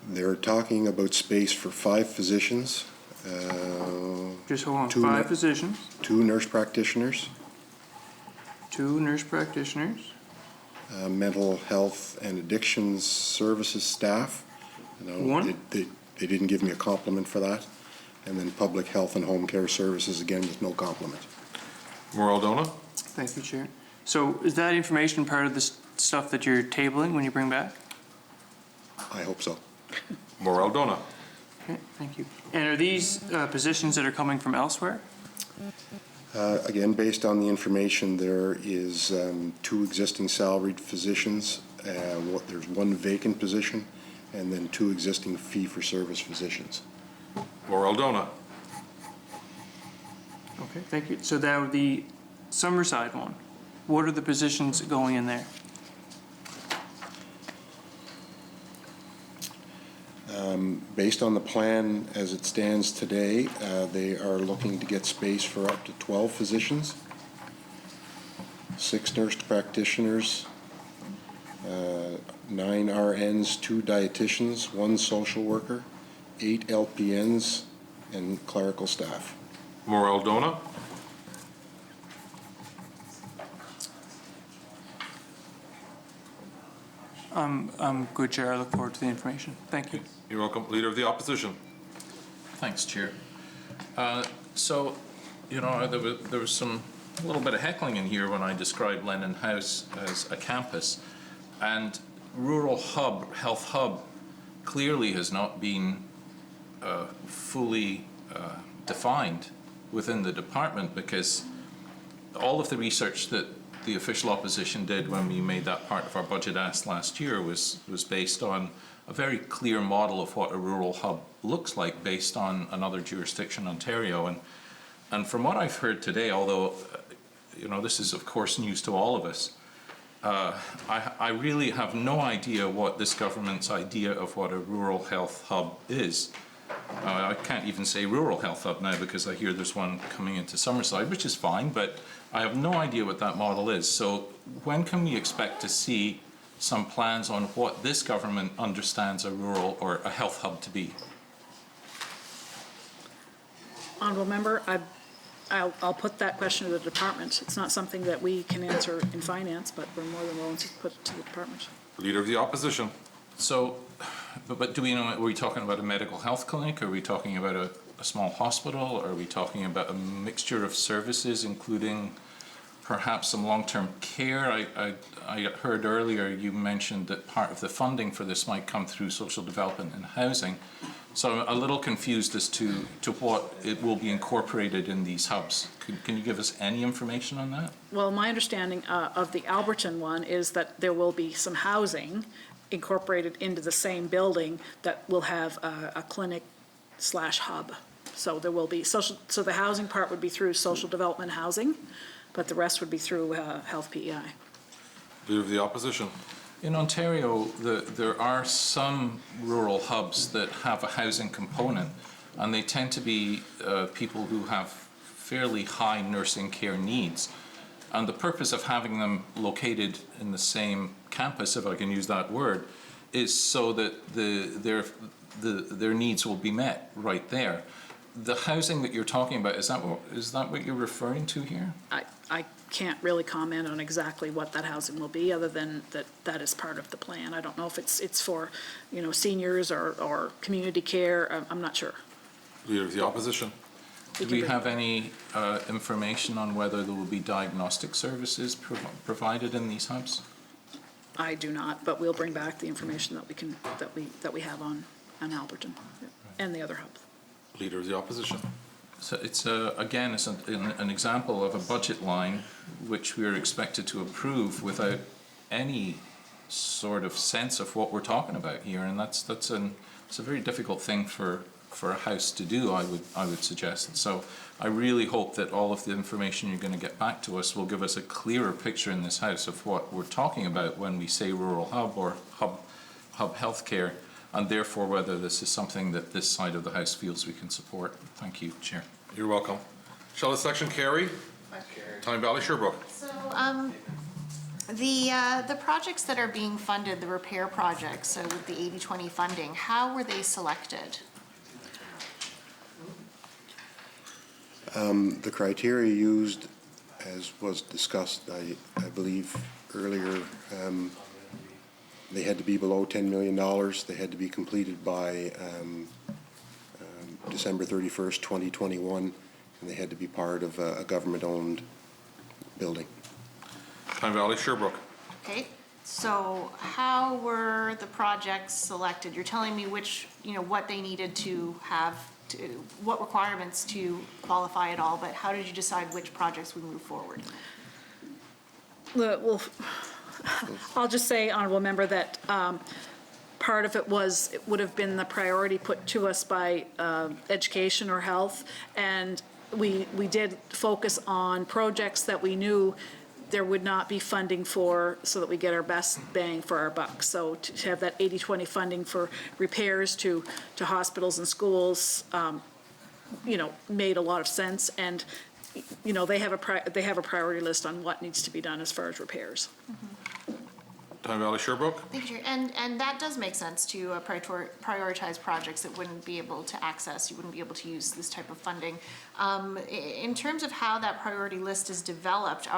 They're talking about space for 5 physicians. Just hold on, 2 5 physicians, 2 nurse practitioners, 2 nurse practitioners, mental health and addictions services staff. You know, 1. They didn't give me a compliment for that. And then public health and home care services, again, with no compliment. Moraldona. Thank you, Chair. So is that information part of the stuff that you're tabling when you bring back? I hope so. Moraldona. Okay, thank you. And are these positions that are coming from elsewhere? Again, based on the information, there is 2 existing salaried physicians. There's 1 vacant position, and then 2 existing fee-for-service physicians. Moraldona. Okay, thank you. So now the Summerside one, what are the positions going in there? Based on the plan as it stands today, they are looking to get space for up to 12 physicians, 6 nurse practitioners, 9 RNs, 2 dietitians, 1 social worker, 8 LPNs, and clerical staff. Moraldona. I'm good, Chair. I look forward to the information. Thank you. You're welcome. Leader of the Opposition. Thanks, Chair. So, you know, there was a little bit of heckling in here when I described Lennon House as a campus, and rural hub, health hub, clearly has not been fully defined within the department, because all of the research that the official opposition did when we made that part of our budget ask last year was based on a very clear model of what a rural hub looks like based on another jurisdiction, Ontario. And from what I've heard today, although you know, this is of course news to all of us, I really have no idea what this government's idea of what a rural health hub is. I can't even say rural health hub now because I hear there's one coming into Summerside, which is fine, but I have no idea what that model is. So when can we expect to see some plans on what this government understands a rural or a health hub to be? Honourable Member, I'll put that question to the department. It's not something that we can answer in finance, but we're more than willing to put it to the department. Leader of the Opposition. So, but do we know, are we talking about a medical health clinic? Are we talking about a small hospital? Are we talking about a mixture of services, including perhaps some long-term care? I heard earlier you mentioned that part of the funding for this might come through social development and housing. So I'm a little confused as to what it will be incorporated in these hubs. Can you give us any information on that? Well, my understanding of the Alberton one is that there will be some housing, incorporated into the same building that will have a clinic/hub. So there will be social, so the housing part would be through social development housing, but the rest would be through health PEI. Leader of the Opposition. In Ontario, there are some rural hubs that have a housing component, and they tend to be people who have fairly high nursing care needs. And the purpose of having them located in the same campus, if I can use that word, is so that their needs will be met right there. The housing that you're talking about, is that what you're referring to here? I can't really comment on exactly what that housing will be, other than that is part of the plan. I don't know if it's for, seniors or community care. I'm not sure. Leader of the Opposition. Do we have any information on whether there will be diagnostic services provided in these hubs? I do not, but we'll bring back the information that we have on Alberton and the other hubs. Leader of the Opposition. So it's again, it's an example of a budget line which we are expected to approve without any sort of sense of what we're talking about here, and it's a very difficult thing for a house to do, I would suggest. So I really hope that all of the information you're going to get back to us will give us a clearer picture in this house of what we're talking about when we say rural hub or hub healthcare, and therefore whether this is something that this side of the house feels we can support. Thank you, Chair. You're welcome. Shall the section carry? Tyne Valley Sherbrooke. So, the projects that are being funded, the repair projects, so with the 80/20 funding, how were they selected? The criteria used, as was discussed, I believe earlier, they had to be below $10 million. They had to be completed by December 31st, 2021, and they had to be part of a government-owned building. Tyne Valley Sherbrooke. Okay, so how were the projects selected? You're telling me what they needed to have, what requirements to qualify at all, but how did you decide which projects would move forward? Well, I'll just say, Honourable Member, that part of it would have been the priority put to us by education or health, and we did focus on projects that we knew there would not be funding for, so that we get our best bang for our buck. So to have that 80/20 funding for repairs to hospitals and schools, made a lot of sense, and they have a priority list on what needs to be done as far as repairs. Tyne Valley Sherbrooke. Thank you, and that does make sense to prioritize projects that wouldn't be able to access, you wouldn't be able to use this type of funding. In terms of how that priority list is developed,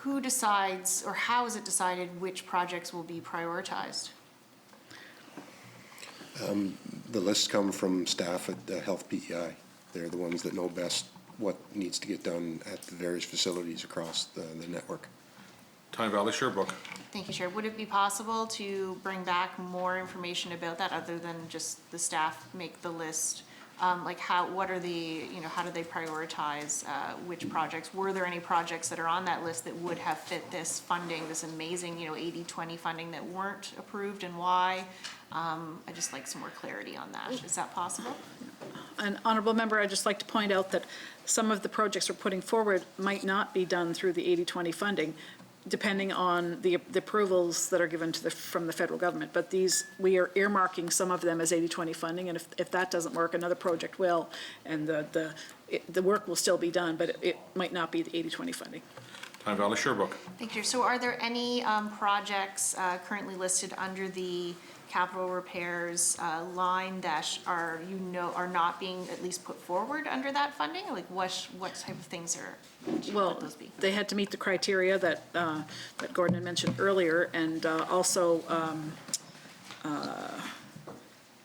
who decides, or how is it decided which projects will be prioritized? The lists come from staff at the Health PEI. They're the ones that know best what needs to get done at the various facilities across the network. Tyne Valley Sherbrooke. Thank you, Chair. Would it be possible to bring back more information about that other than just the staff make the list? Like how do they prioritize which projects? Were there any projects that are on that list that would have fit this funding, this amazing, 80/20 funding that weren't approved, and why? I'd just like some more clarity on that. Is that possible? And Honourable Member, I'd just like to point out that some of the projects we're putting forward might not be done through the 80/20 funding, depending on the approvals that are given from the federal government. But we are earmarking some of them as 80/20 funding, and if that doesn't work, another project will, and the work will still be done, but it might not be the 80/20 funding. Tyne Valley Sherbrooke. Thank you. So are there any projects currently listed under the capital repairs line that are not being at least put forward under that funding? Like what type of things would those be? They had to meet the criteria that Gordon had mentioned earlier, and also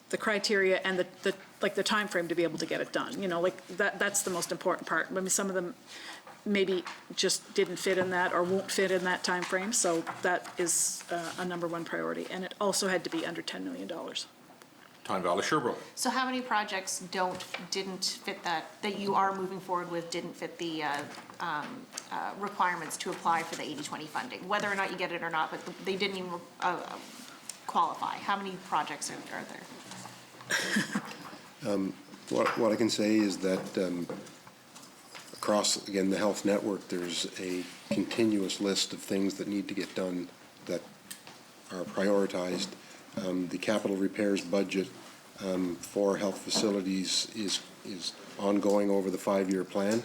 the criteria and the time frame to be able to get it done. That's the most important part. I mean, some of them maybe just didn't fit in that or won't fit in that time frame, so that is a number one priority, and it also had to be under $10 million. Tyne Valley Sherbrooke. So how many projects didn't fit that you are moving forward with, didn't fit the requirements to apply for the 80/20 funding? Whether or not you get it or not, but they didn't even qualify. How many projects are there? What I can say is that across, again, the health network, there's a continuous list of things that need to get done that are prioritized. The capital repairs budget for health facilities is ongoing over the 5-year plan.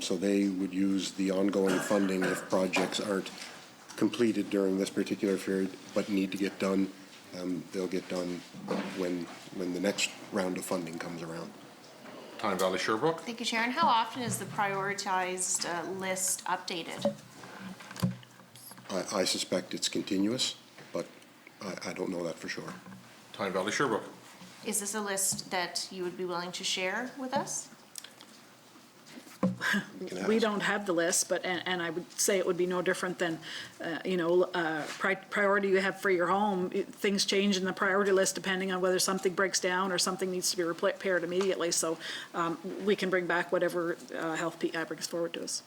So they would use the ongoing funding if projects aren't completed during this particular period but need to get done. They'll get done when the next round of funding comes around. Tyne Valley Sherbrooke. Thank you, Sharon. How often is the prioritized list updated? I suspect it's continuous, but I don't know that for sure. Tyne Valley Sherbrooke. Is this a list that you would be willing to share with us? We don't have the list, but, and I would say it would be no different than, priority you have for your home. Things change in the priority list depending on whether something breaks down or something needs to be repaired immediately. So we can bring back whatever Health PEI brings forward to us.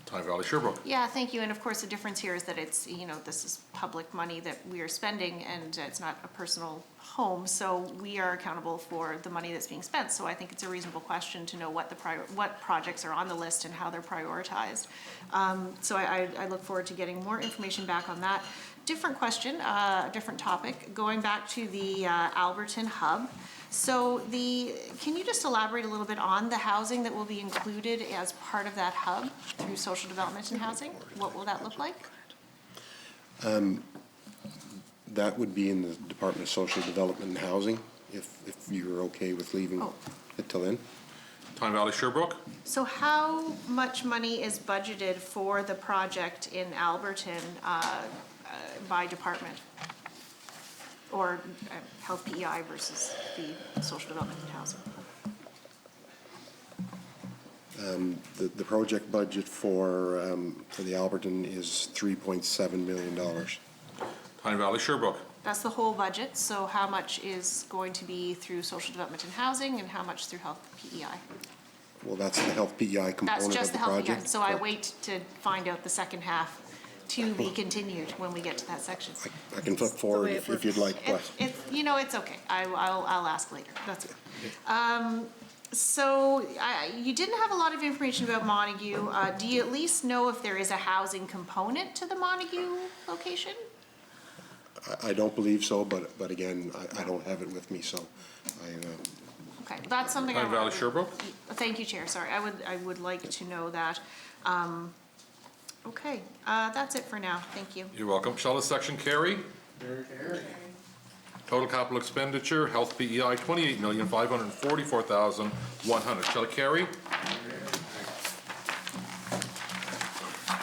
Tyne Valley Sherbrooke. Yeah, thank you. And of course, the difference here is that it's, this is public money that we are spending and it's not a personal home. So we are accountable for the money that's being spent. So I think it's a reasonable question to know what what projects are on the list and how they're prioritized. So I look forward to getting more information back on that. Different question, different topic, going back to the Alberton Hub. So can you just elaborate a little bit on the housing that will be included as part of that hub through social development and housing? What will that look like? That would be in the Department of Social Development and Housing, if you're okay with leaving it till then. Tyne Valley Sherbrooke. So how much money is budgeted for the project in Alberton by department? Or Health PEI versus the Social Development and Housing? The project budget for the Alberton is $3.7 million. Tyne Valley Sherbrooke. That's the whole budget, so how much is going to be through Social Development and Housing and how much through Health PEI? Well, that's the Health PEI component That's of just the the Health PEI, project. so I wait to find out the second half to be continued when we get to that section. I can flip forward if you'd like, but It's okay. I'll ask later. That's good. So you didn't have a lot of information about Montague. Do you at least know if there is a housing component to the Montague location? I don't believe so, but again, I don't have it with me, so Okay, that's something I Tyne Valley Sherbrooke. Thank you, Chair. Sorry, I would like to know that. Okay, that's it for now. Thank you. You're welcome. Shall the section carry? Total capital expenditure, Health PEI, $28,544,100. Shall it carry?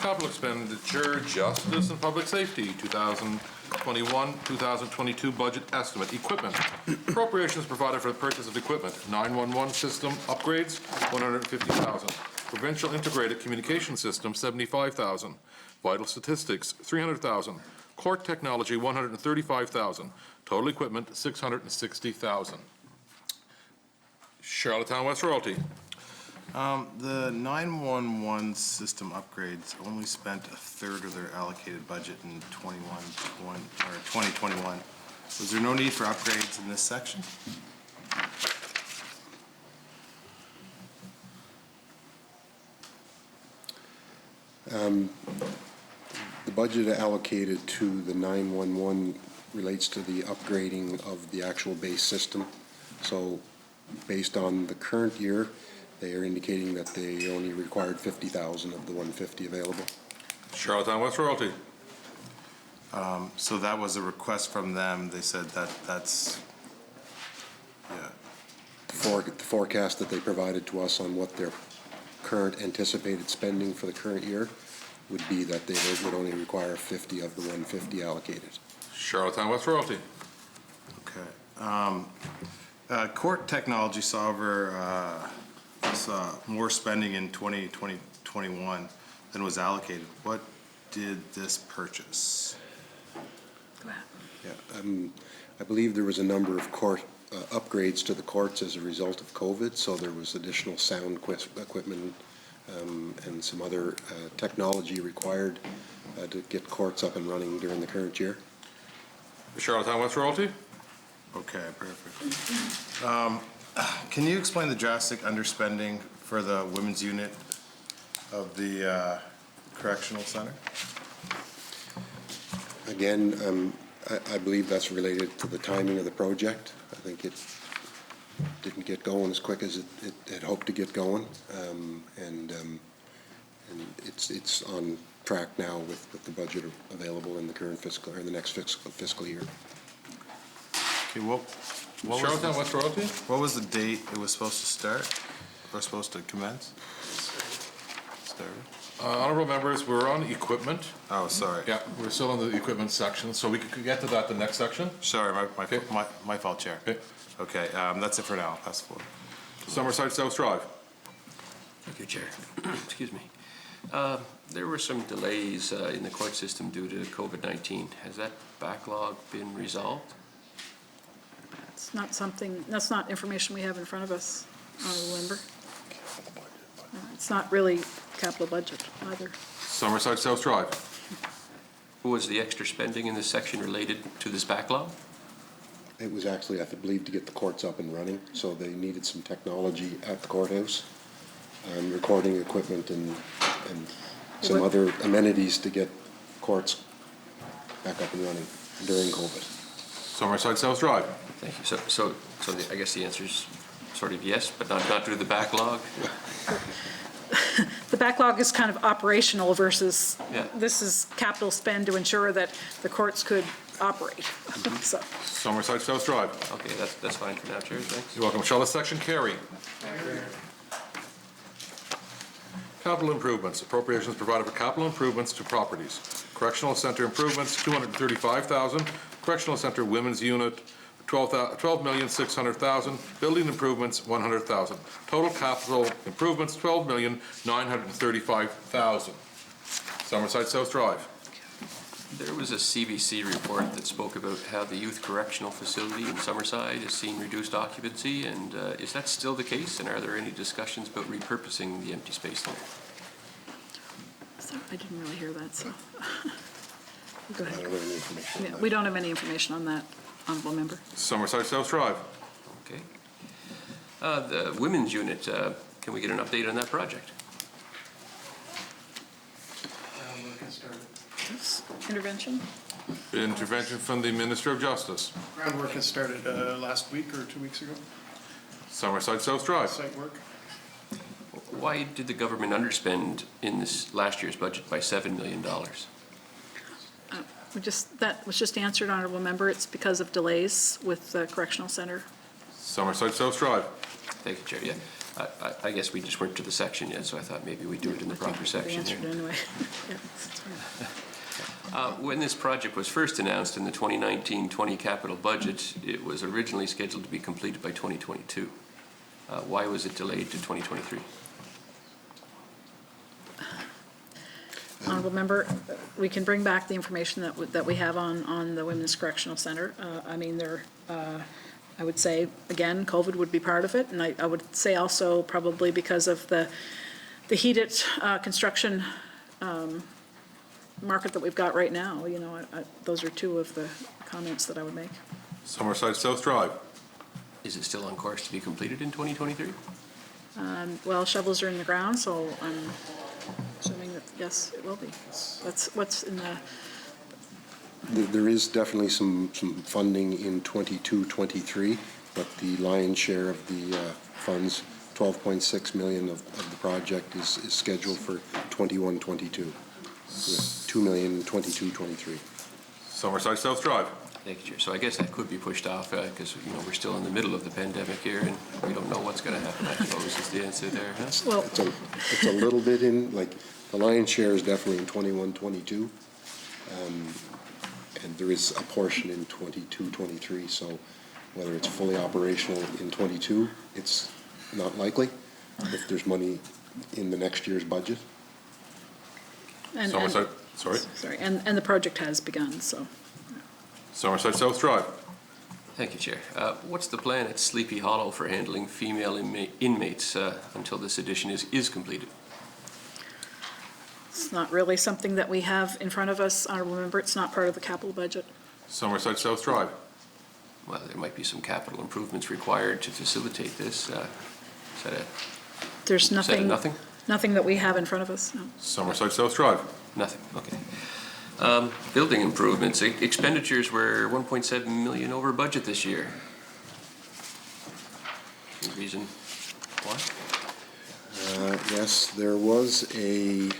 Capital expenditure, Justice and Public Safety, 2021-2022 budget estimate. Equipment. Appropriations provided for the purchase of equipment. 911 system upgrades, $150,000. Provincial Integrated Communication System, $75,000. Vital Statistics, $300,000. Court Technology, $135,000. Total equipment, $660,000. Charlottetown West Royalty. The 911 system upgrades only spent a third of their allocated budget in 2021. Was there no need for upgrades in this section? the budget allocated to the 911 relates to the upgrading of the actual base system. So based on the current year, they are indicating that they only required 50,000 of the 150 available. Charlottetown West Royalty. So that was a request from them. They said that's, yeah. The forecast that they provided to us on what their current anticipated spending for the current year would be that they would only require 50 of the 150 allocated. Charlottetown West Royalty. Okay. Court Technology saw more spending in 2021 than was allocated. What did this purchase? Go ahead. Yeah, I believe there was a number of court upgrades to the courts as a result of COVID, so there was additional sound equipment and some other technology required to get courts up and running during the current year. Charlottetown West Royalty? Okay, perfect. Can you explain the drastic underspending for the women's unit of the correctional center? Again, I believe that's related to the timing of the project. I think it didn't get going as quick as it had hoped to get going, and it's on track now with the budget available in the current fiscal or the next fiscal year. Okay, what was Charlottetown West Royalty? What was the date it was supposed to start, or supposed to commence? Started? Honorable members, we're on equipment. Oh, sorry. Yeah, we're still in the equipment section, so we could get to that the next section. Sorry, my fault, Chair. Okay. Okay, that's it for now. Pass the floor. Summerside South Drive. Thank you, Chair. Excuse me. There were some delays in the court system due to COVID-19. Has that backlog been resolved? It's not something, that's not information we have in front of us, Honorable Member. It's not really capital budget either. Summerside South Drive. Was the extra spending in this section related to this backlog? It was actually, I believe, to get the courts up and running, so they needed some technology at the courthouse, recording equipment and some other amenities to get courts back up and running during COVID. Summerside South Drive. Thank you. So I guess the answer is sort of yes, but not due to the backlog? The backlog is kind of operational versus, Yeah. this is capital spend to ensure that the courts could operate. So, Summerside South Drive. Okay, that's fine for now, Chair. Thanks. You're welcome. Shall the section carry? Capital improvements. Appropriations provided for capital improvements to properties. Correctional Center improvements, $235,000. Correctional Center Women's Unit, $12,600,000. Building improvements, $100,000. Total capital improvements, $12,935,000. Summerside South Drive. There was a CBC report that spoke about how the youth correctional facility in Summerside has seen reduced occupancy, and is that still the case? And are there any discussions about repurposing the empty space there? so I didn't really hear that, so. Go I ahead. don't have any information on Yeah, that. we don't have any information on that, Honorable Member. Summerside South Drive. Okay. The women's unit, can we get an update on that project? Intervention? Intervention from the Minister of Justice. Groundwork has started last week or 2 weeks ago, Summerside South Drive. site work. Why did the government underspend in this last year's budget by $7 million? That was just answered, Honorable Member. It's because of delays with the Correctional Center. Summerside South Drive. Thank you, Chair. Yeah, I guess we just weren't to the section yet, so I thought maybe we'd do it in the proper They section answered here. anyway. Yeah, that's fine. When this project was first announced in the 2019-20 capital budget, it was originally scheduled to be completed by 2022. Why was it delayed to 2023? Honorable Member, we can bring back the information that we have on the Women's Correctional Center. I mean, I would say, again, COVID would be part of it, and I would say also probably because of the heated construction market that we've got right now, you know, those are two of the comments that I would make. Summerside South Drive. Is it still on course to be completed in 2023? Well, shovels are in the ground, so I'm assuming that, yes, it will be. That's what's in the, There is definitely some funding in 22-23, but the lion's share of the funds, 12.6 million of the project is scheduled for 21-22. 2 million 22-23. Summerside South Drive. Thank you, Chair. So I guess that could be pushed off because, you know, we're still in the middle of the pandemic here and we don't know what's going to happen, I suppose, is the answer there, huh? well, It's a little bit in, like, the lion's share is definitely in 21-22. And there is a portion in 22-23, so whether it's fully operational in 22, it's not likely if there's money in the next year's budget. and Summerside, sorry. Sorry, and the project has begun, so. Summerside South Drive. Thank you, Chair. What's the plan at Sleepy Hollow for handling female inmates until this addition is completed? It's not really something that we have in front of us. Remember, it's not part of the capital budget. Summerside South Drive. Well, there might be some capital improvements required to facilitate this. There's nothing. Nothing? Nothing that we have in front of us, no. Summerside South Drive. Nothing, okay. Building improvements, expenditures were 1.7 million over budget this year. Any reason why? Yes, there was a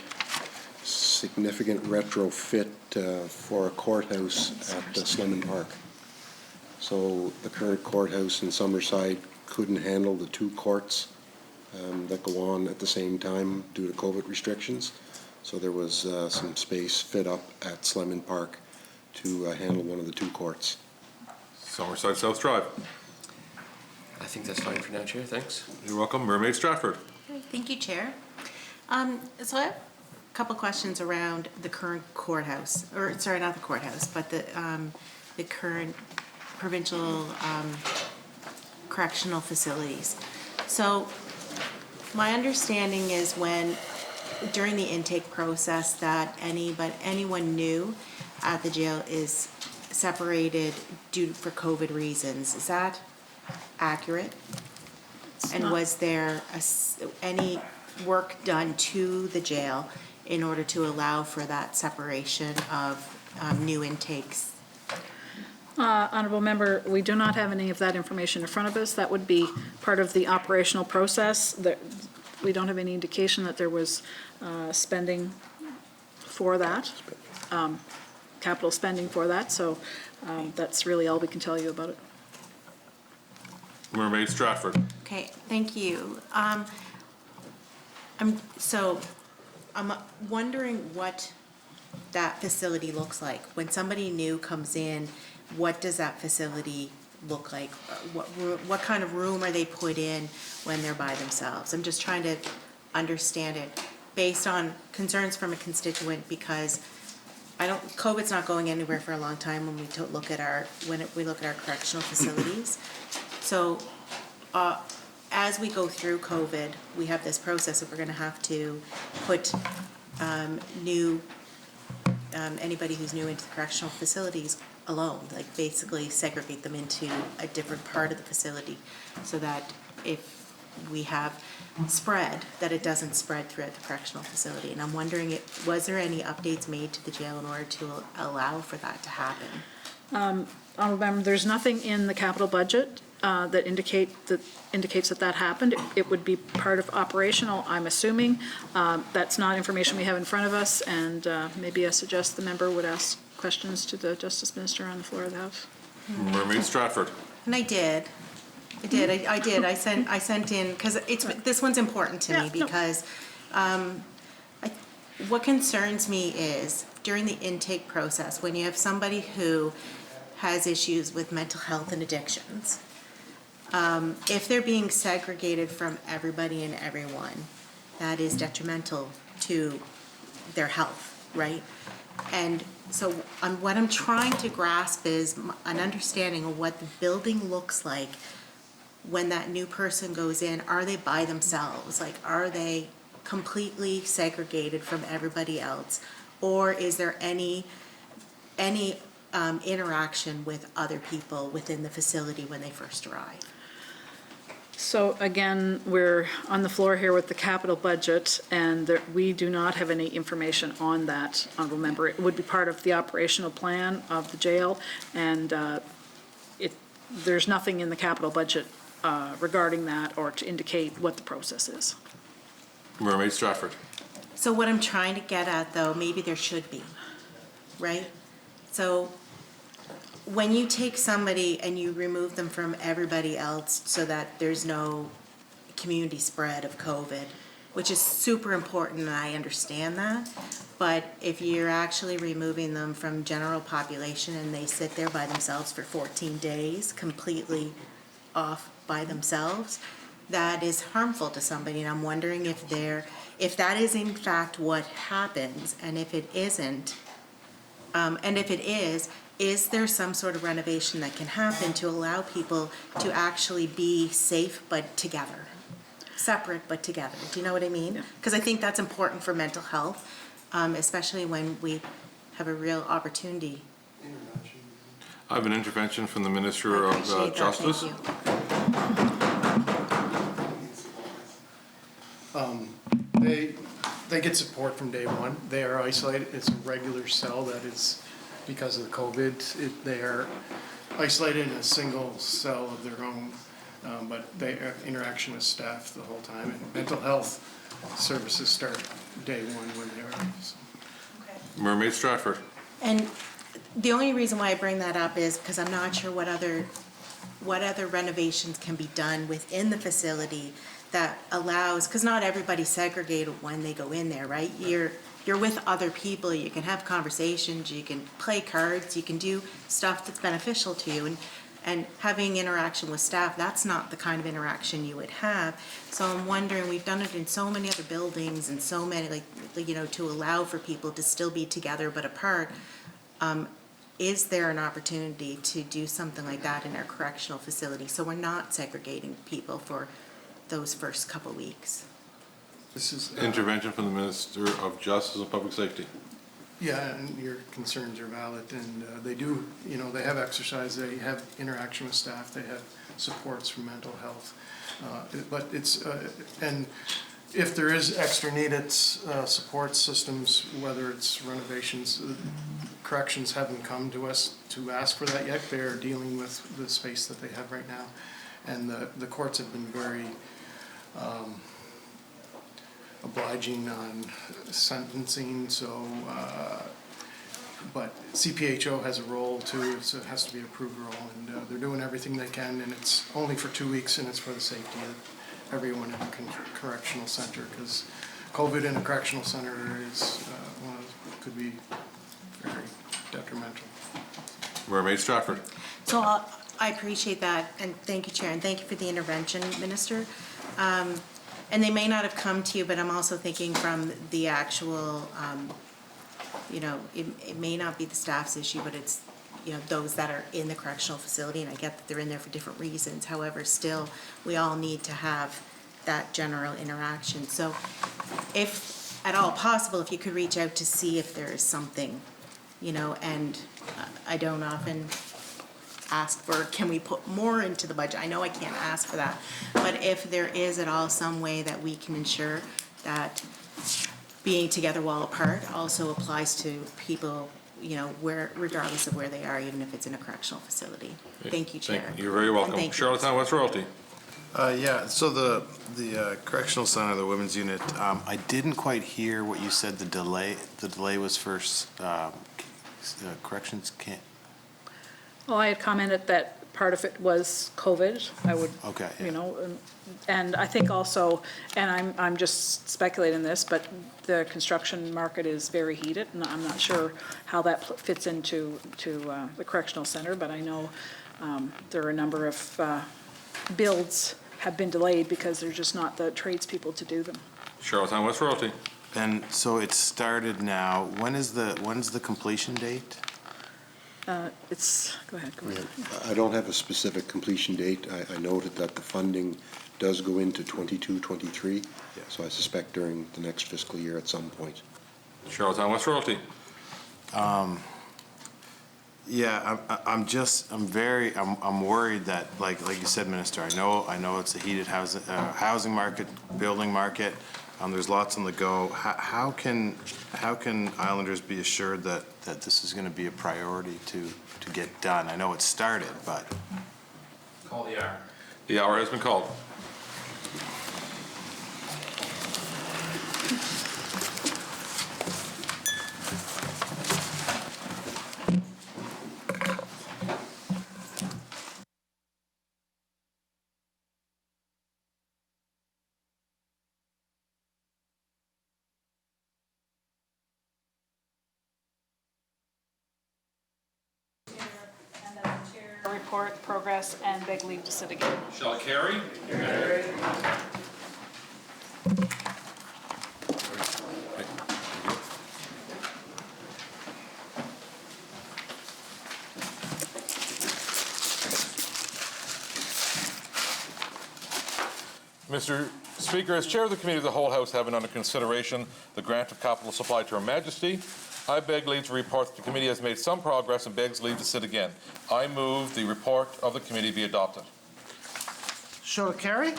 significant retrofit for a courthouse at Slemon Park. So the current courthouse in Summerside couldn't handle the 2 courts that go on at the same time due to COVID restrictions. So there was some space fit up at Slemon Park to handle one of the 2 courts. Summerside South Drive. I think that's fine for now, Chair, thanks. You're welcome. Mermaid Stratford. Thank you, Chair. So I have a couple questions around the current courthouse, or sorry, not the courthouse, but the current provincial correctional facilities. So my understanding is during the intake process that anyone new at the jail is separated for COVID reasons. Is that accurate? And was there any work done to the jail in order to allow for that separation of new intakes? Honourable Member, we do not have any of that information in front of us. That would be part of the operational process. We don't have any indication that there was spending for that, capital spending for that, so that's really all we can tell you about it. Mermaid Stratford. Okay, thank you. I'm wondering what that facility looks like. When somebody new comes in, what does that facility look like? What kind of room are they put in when they're by themselves? I'm just trying to understand it based on concerns from a constituent, because COVID's not going anywhere for a long time when we look at our correctional facilities. So as we go through COVID, we have this process that we're going to have to put anybody who's new into the correctional facilities alone, like basically segregate them into a different part of the facility so that if we have spread, that it doesn't spread throughout the correctional facility. And I'm wondering, was there any updates made to the jail in order to allow for that to happen? Honourable Member, there's nothing in the capital budget that indicates that happened. It would be part of operational, I'm assuming. That's not information we have in front of us, and maybe I suggest the member would ask questions to the Justice Minister on the floor of the House. Mermaid Stratford. And I did. I sent in, because this one's important to me, because what concerns me is during the intake process, when you have somebody who has issues with mental health and addictions, if they're being segregated from everybody and everyone, that is detrimental to their health, right? And so what I'm trying to grasp is an understanding of what the building looks like when that new person goes in. Are they by themselves? Like, are they completely segregated from everybody else? Or is there any interaction with other people within the facility when they first arrive? So again, we're on the floor here with the capital budget, and we do not have any information on that, Honourable Member. It would be part of the operational plan of the jail, and there's nothing in the capital budget regarding that or to indicate what the process is. Mermaid Stratford. So what I'm trying to get at, though, maybe there should be, right? So when you take somebody and you remove them from everybody else so that there's no community spread of COVID, which is super important, and I understand that, but if you're actually removing them from general population and they sit there by themselves for 14 days, completely off by themselves, that is harmful to somebody. And I'm wondering if that is in fact what happens, and if it isn't, and if it is, is there some sort of renovation that can happen to allow people to actually be safe but together? Separate but together, do you know what I mean? Because I think that's important for mental health, especially when we have a real opportunity. I have an intervention from the Minister of Appreciate that, Justice. thank you. They get support from day one. They are isolated. It's a regular cell that is, because of the COVID, they are isolated in a single cell of their own, but they have interaction with staff the whole time. And mental health services start day one when they are. So. Mermaid Stratford. And the only reason why I bring that up is because I'm not sure what other renovations can be done within the facility that allows, because not everybody's segregated when they go in there, right? You're with other people, you can have conversations, you can play cards, you can do stuff that's beneficial to you. And having interaction with staff, that's not the kind of interaction you would have. So I'm wondering, we've done it in so many other buildings and so many, like, you know, to allow for people to still be together but apart. Is there an opportunity to do something like that in our correctional facility so we're not segregating people for those first couple weeks? This is Intervention from the Minister of Justice and Public Safety. Yeah, and your concerns are valid, and they do, you know, they have exercise, they have interaction with staff, they have supports from mental health. But it's, and if there is extra needed support systems, whether it's renovations, corrections haven't come to us to ask for that yet. They're dealing with the space that they have right now. And the courts have been very obliging on sentencing, so, but CPHO has a role too, so it has to be an approved role, and they're doing everything they can, and it's only for 2 weeks, and it's for the safety of everyone in the correctional center, because COVID in a correctional center is, could be very detrimental. Mermaid Stratford. So I appreciate that, and thank you, Chair, and thank you for the intervention, Minister. And they may not have come to you, but I'm also thinking from the actual, you know, it may not be the staff's issue, but it's, you know, those that are in the correctional facility, and I get that they're in there for different reasons. However, still, we all need to have that general interaction. So if at all possible, if you could reach out to see if there is something, you know, and I don't often ask for, can we put more into the budget? I know I can't ask for that, but if there is at all some way that we can ensure that being together while apart also applies to people, you know, where, regardless of where they are, even if it's in a correctional facility. Thank you, Chair. You're very welcome. And thank you. Charlottetown West Royalty. Yeah, so the correctional center, the women's unit, I didn't quite hear what you said the delay was first, corrections can't. Well, I had commented that part of it was COVID. I would, Okay, yeah. you know, and I think also, and I'm just speculating this, but the construction market is very heated, and I'm not sure how that fits into the correctional center, but I know there are a number of builds have been delayed because there's just not the tradespeople to do them. Charlottetown West Royalty. And so it started now. When's the completion date? Go ahead. I don't have a specific completion date. I noted that the funding does go into 22, 23, so I suspect during the next fiscal year at some point. Charlottetown West Royalty. Yeah, I'm worried that, like you said, Minister, I know it's a heated housing market, building market. There's lots on the go. How can Islanders be assured that this is going to be a priority to get done? I know it started, but. Call the hour. The hour has been called. Report, progress, and beg leave to sit again. Shall I carry? Mr. Speaker, as Chair of the Committee of the Whole House having under consideration the grant of capital supply to Her Majesty, I beg leave to report that the committee has made some progress and begs leave to sit again. I move the report of the committee be adopted. Show to carry.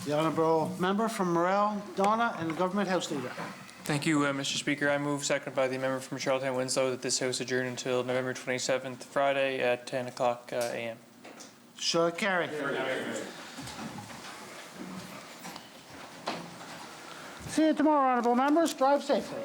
The honourable member from Morel, Donna, and the Government House Leader. Thank you, Mr. Speaker. I move, seconded by the member from Charlottetown Winslow, that this House adjourn until November 27th, Friday at 10 o'clock a.m. Show to carry. See you tomorrow, honourable members. Drive safely.